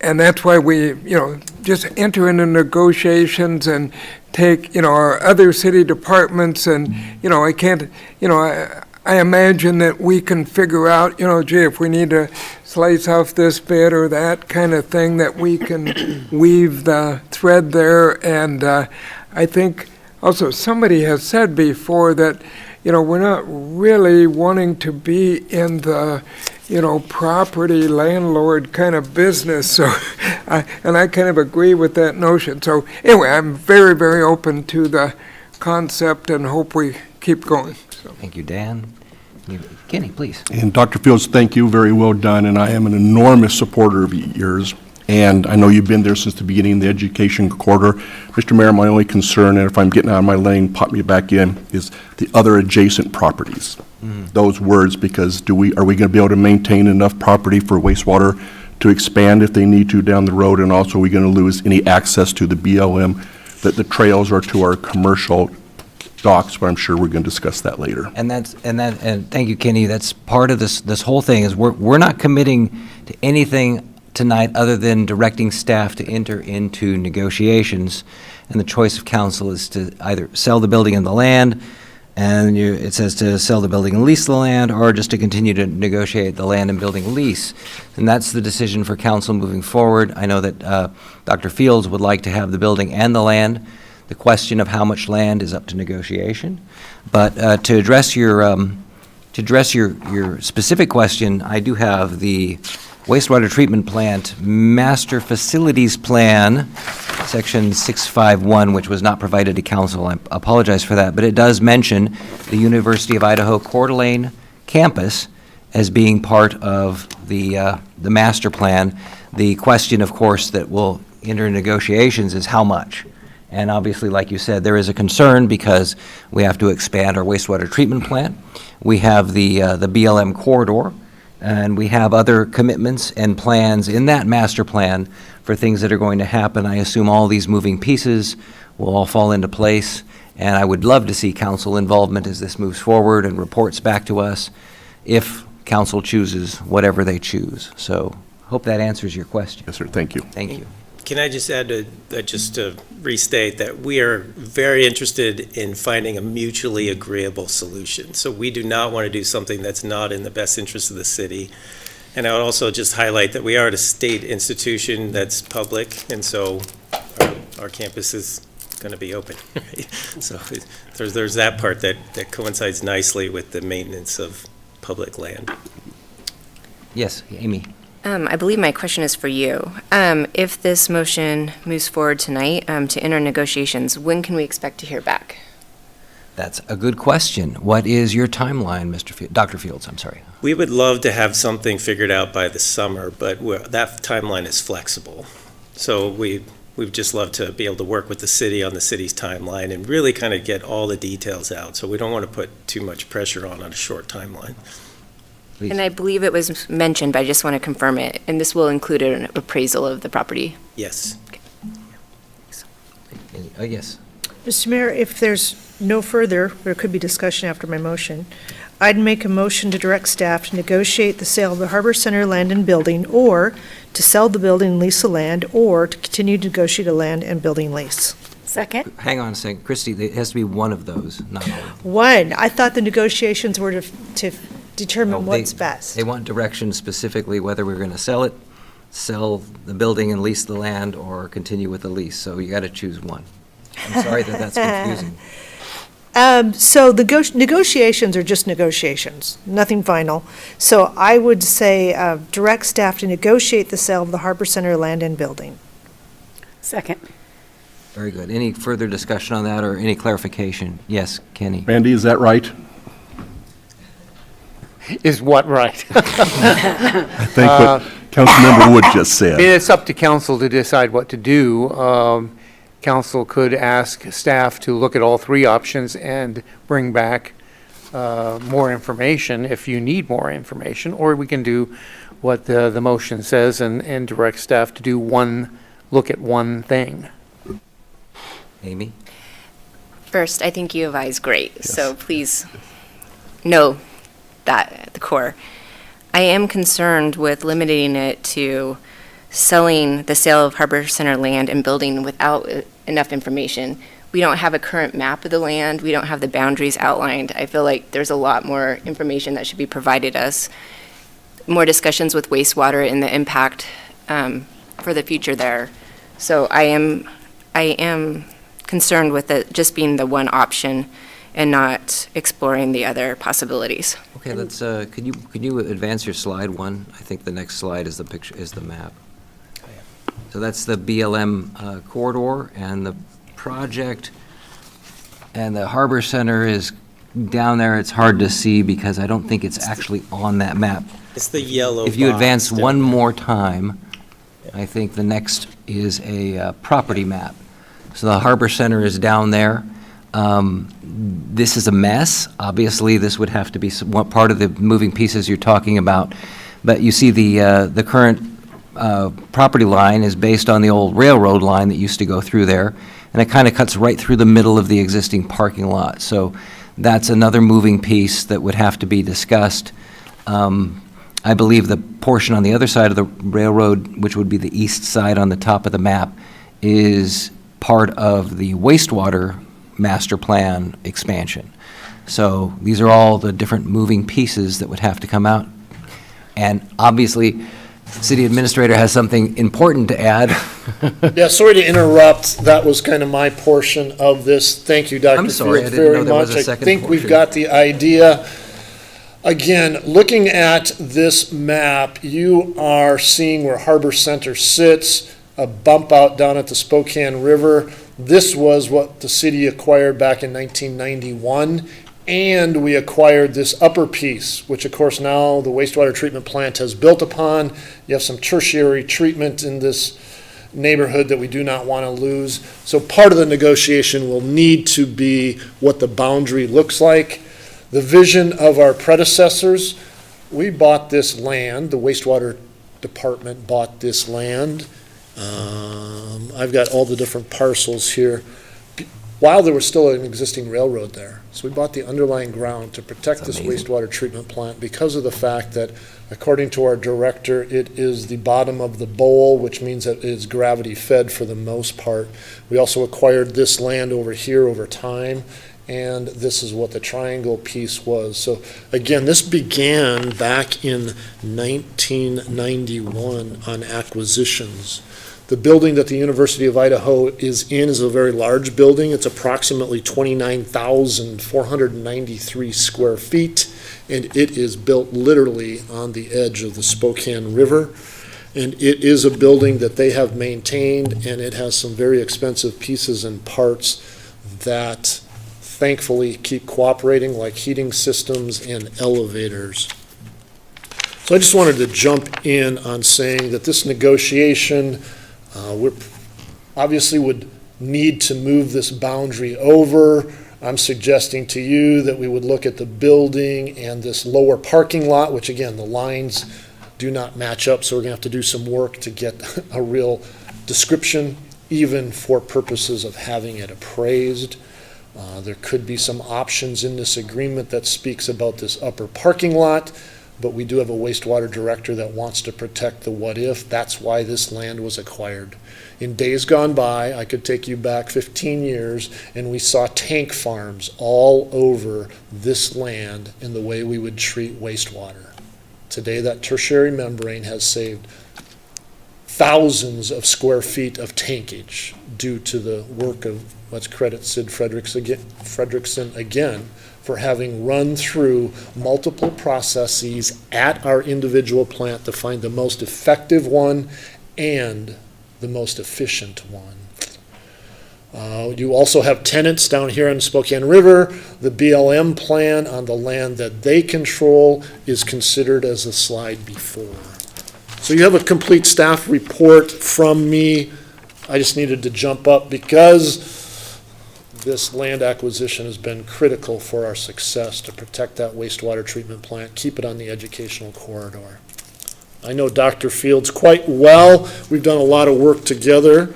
that's why we, you know, just enter into negotiations and take, you know, our other city departments, and, you know, I can't, you know, I imagine that we can figure out, you know, gee, if we need to slice off this bit or that kind of thing, that we can weave the thread there. And I think also somebody has said before that, you know, we're not really wanting to be in the, you know, property landlord kind of business. So, and I kind of agree with that notion. So anyway, I'm very, very open to the concept and hope we keep going. So. Thank you, Dan. Kenny, please. And Dr. Fields, thank you, very well done, and I am an enormous supporter of yours, and I know you've been there since the beginning of the education corridor. Mr. Mayor, my only concern, and if I'm getting out of my lane, pop me back in, is the other adjacent properties. Those words, because are we going to be able to maintain enough property for wastewater to expand if they need to down the road, and also are we going to lose any access to the BLM, that the trails are to our commercial docks, but I'm sure we're going to discuss that later. And thank you, Kenny. That's part of this whole thing is we're not committing to anything tonight other than directing staff to enter into negotiations, and the choice of council is to either sell the building and the land, and it says to sell the building and lease the land, or just to continue to negotiate the land and building lease. And that's the decision for council moving forward. I know that Dr. Fields would like to have the building and the land. The question of how much land is up to negotiation. But to address your specific question, I do have the wastewater treatment plant master facilities plan, section 651, which was not provided to council. I apologize for that, but it does mention the University of Idaho Coeur d'Alene campus as being part of the master plan. The question, of course, that will enter negotiations is how much. And obviously, like you said, there is a concern because we have to expand our wastewater treatment plant. We have the BLM corridor, and we have other commitments and plans in that master plan for things that are going to happen. I assume all these moving pieces will all fall into place, and I would love to see council involvement as this moves forward and reports back to us if council chooses whatever they choose. So hope that answers your question. Yes, sir. Thank you. Thank you. Can I just add just to restate that we are very interested in finding a mutually agreeable solution. So we do not want to do something that's not in the best interest of the city. And I would also just highlight that we are at a state institution that's public, and so our campus is going to be open. Right? So there's that part that coincides nicely with the maintenance of public land. Yes, Amy. I believe my question is for you. If this motion moves forward tonight to enter negotiations, when can we expect to hear back? That's a good question. What is your timeline, Dr. Fields? I'm sorry. We would love to have something figured out by the summer, but that timeline is flexible. So we'd just love to be able to work with the city on the city's timeline and really kind of get all the details out. So we don't want to put too much pressure on a short timeline. Please. And I believe it was mentioned, but I just want to confirm it. And this will include an appraisal of the property. Yes. Yes. Mr. Mayor, if there's no further, there could be discussion after my motion. I'd make a motion to direct staff to negotiate the sale of the Harbor Center land and building, or to sell the building and lease the land, or to continue to negotiate a land and building lease. Second? Hang on a second, Christie, it has to be one of those, not all. One, I thought the negotiations were to determine what's best. They want direction specifically whether we're going to sell it, sell the building and lease the land, or continue with the lease, so you got to choose one. I'm sorry that that's confusing. So the negotiations are just negotiations, nothing final. So I would say direct staff to negotiate the sale of the Harbor Center land and building. Second. Very good. Any further discussion on that or any clarification? Yes, Kenny. Randy, is that right? Is what right? I think what Councilmember Wood just I mean, said. it's up to council to decide what to do. Council could ask staff to look at all three options and bring back more information if you need more information, or we can do what the motion says and direct staff to do look at one thing. Amy? First, I think U of I is great, so please know that at the core. I am concerned with limiting it to selling the sale of Harbor Center land and building without enough information. We don't have a current map of the land. We don't have the boundaries outlined. I feel like there's a lot more information that should be provided us. More discussions with wastewater and the impact for the future there. So I am concerned with it just being the one option and not exploring the other possibilities. Okay, let's, could you advance your slide one? I think the next slide is the picture, is the map. So that's the BLM corridor, and the project, and the Harbor Center is down there. It's hard to see because I don't think it's actually on that map. It's the yellow If you box advance down one there. more time, I think the next is a property map. So the Harbor Center is down there. This is a mess. Obviously, this would have to be part of the moving pieces you're talking about. But you see the current property line is based on the old railroad line that used to go through there, and it kind of cuts right through the middle of the existing parking lot. So that's another moving piece that would have to be discussed. I believe the portion on the other side of the railroad, which would be the east side on the top of the map, is part of the wastewater master plan expansion. So these are all the different moving pieces that would have to come out. And obviously, City Administrator has something important to add. Yeah, sorry to interrupt. That was kind of my portion of this. Thank you, Dr. I'm sorry, I Fields, didn't very know there was much. a I second think we've portion. got the idea. Again, looking at this map, you are seeing where Harbor Center sits, a bump out down at the Spokane River. This was what the city acquired back in 1991. And we acquired this upper piece, which of course now the wastewater treatment plant has built upon. You have some tertiary treatment in this neighborhood that we do not want to lose. So part of the negotiation will need to be what the boundary looks like. The vision of our predecessors, we bought this land, the wastewater department bought this land. I've got all the different parcels here. While there was still an existing railroad there. So we bought the underlying ground to protect this wastewater treatment plant because of the fact that, according to our director, it is the bottom of the bowl, which means that it is gravity fed for the most part. We also acquired this land over here over time, and this is what the triangle piece was. So again, this began back in 1991 on acquisitions. The building that the University of Idaho is in is a very large building. It's approximately 29,493 square feet, and it is built literally on the edge of the Spokane River. And it is a building that they have maintained, and it has some very expensive pieces and parts that thankfully keep cooperating, like heating systems and elevators. So I just wanted to jump in on saying that this negotiation, we obviously would need to move this boundary over. I'm suggesting to you that we would look at the building and this lower parking lot, which again, the lines do not match up, so we're gonna have to do some work to get a real description, even for purposes of having it appraised. There could be some options in this agreement that speaks about this upper parking lot, but we do have a wastewater director that wants to protect the what-if. That's why this land was acquired. In days gone by, I could take you back 15 years, and we saw tank farms all over this land in the way we would treat wastewater. Today, that tertiary membrane has saved thousands of square feet of tankage due to the work of, let's credit Sid Fredrickson again, for having run through multiple processes at our individual plant to find the most effective one and the most efficient one. You also have tenants down here on Spokane River. The BLM plan on the land that they control is considered as the slide before. So you have a complete staff report from me. I just needed to jump up because this land acquisition has been critical for our success to protect that wastewater treatment plant, keep it on the educational corridor. I know Dr. Fields quite well. We've done a lot of work together,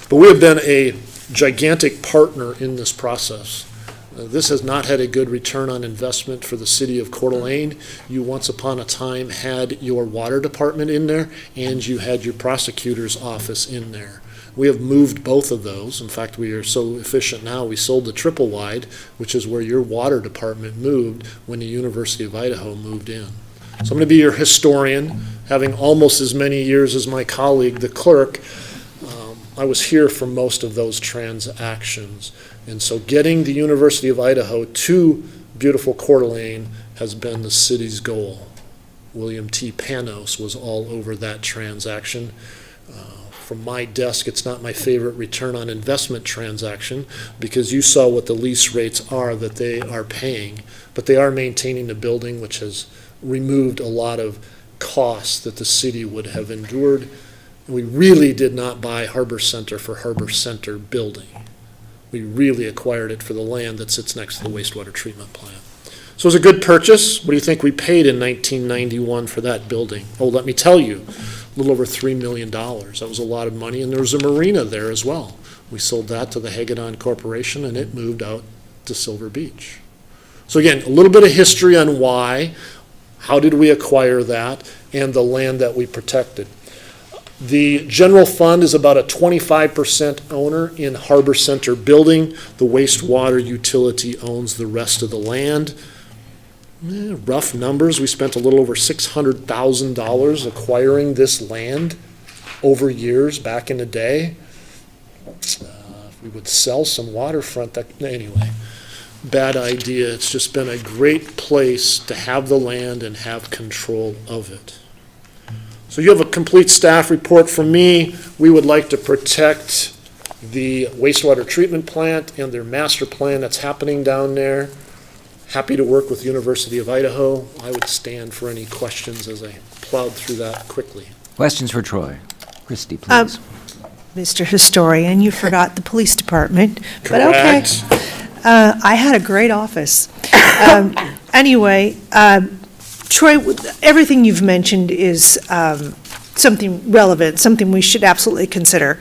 but we have been a gigantic partner in this process. This has not had a good return on investment for the city of Coeur d'Alene. You once upon a time had your water department in there, and you had your prosecutor's office in there. We have moved both of those. In fact, we are so efficient now, we sold the triple wide, which is where your water department moved when the University of Idaho moved in. So I'm going to be your historian, having almost as many years as my colleague, the clerk. I was here for most of those transactions. And so getting the University of Idaho to beautiful Coeur d'Alene has been the city's goal. William T. Panos was all over that transaction. From my desk, it's not my favorite return on investment transaction because you saw what the lease rates are that they are paying, but they are maintaining the building, which has removed a lot of costs that the city would have endured. We really did not buy Harbor Center for Harbor Center building. We really acquired it for the land that sits next to the wastewater treatment plant. So it was a good purchase. What do you think we paid in 1991 for that building? Oh, let me tell you, a little over $3 million. That was a lot of money, and there was a marina there as well. We sold that to the Hagedon Corporation, and it moved out to Silver Beach. So again, a little bit of history on why, how did we acquire that, and the land that we protected. The general fund is about a 25% owner in Harbor Center building. The wastewater utility owns the rest of the land. Rough numbers, we spent a little over $600,000 acquiring this land over years back in the day. If we would sell some waterfront, anyway, bad idea. It's just been a great place to have the land and have control of it. So you have a complete staff report from me. We would like to protect the wastewater treatment plant and their master plan that's happening down there. Happy to work with University of Idaho. I would stand for any questions as I plowed through that quickly. Questions for Troy? Christie, please. Mr. Historian, you forgot the police department, but okay. Correct. I had a great office. Anyway, Troy, everything you've mentioned is something relevant, something we should absolutely consider.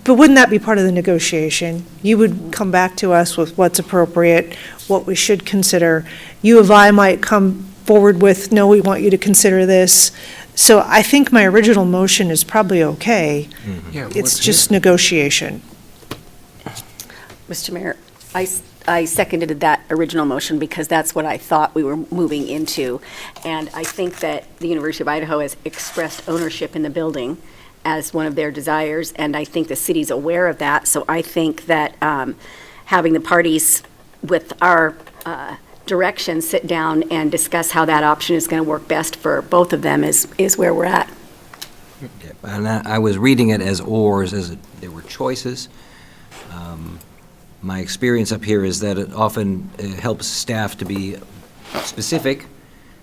But wouldn't that be part of the negotiation? You would come back to us with what's appropriate, what we should consider. U of I might come forward with, no, we want you to consider this. So I think my original motion is probably okay. Yeah, It's just negotiation. Mr. Mayor, I seconded that original motion because that's what I thought we were moving into. And I think that the University of Idaho has expressed ownership in the building as one of their desires, and I think the city's aware of that. So I think that having the parties with our direction sit down and discuss how that option is going to work best for both of them is where we're at. And I was reading it as ors, as there were choices. My experience up here is that it often helps staff to be specific,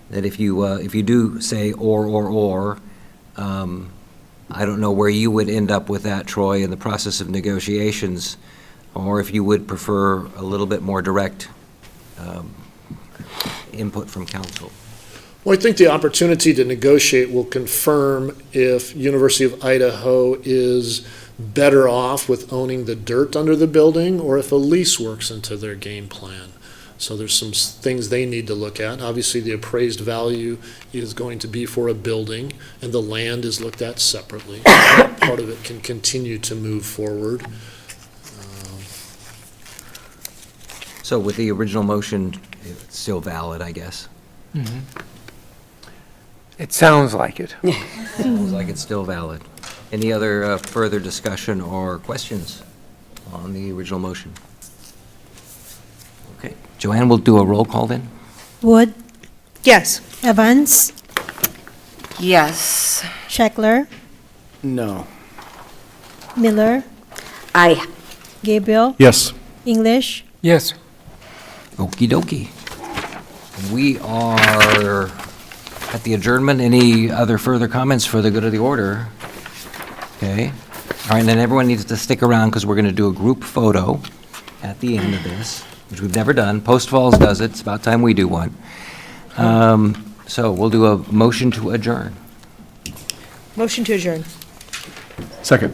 that if you do say or, I don't know where you would end up with that, Troy, in the process of negotiations, or if you would prefer a little bit more direct input from council. Well, I think the opportunity to negotiate will confirm if University of Idaho is better off with owning the dirt under the building, or if a lease works into their game plan. So there's some things they need to look at. Obviously, the appraised value is going to be for a building, and the land is looked at separately. Part of it can continue to move forward. So with the original motion, it's still valid, I guess. It sounds like it. Sounds like it's still valid. Any other further discussion or questions on the original motion? Okay, Joanne, we'll do a roll call then. Wood, Yes. Evans, Yes. Scheckler, No. Miller, Aye. Gabriel, Yes. English. Yes. Okey dokey. We are at the adjournment. Any other further comments for the good of the order? Okay. All right, and then everyone needs to stick around because we're going to do a group photo at the end of this, which we've never done. Post Falls does it. It's about time we do one. So we'll do a motion to adjourn. Motion to adjourn. Second.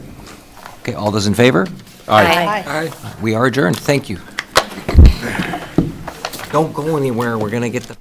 Okay, all those in favor? Aye. We are adjourned. Thank you. Don't go anywhere. We're going to get the...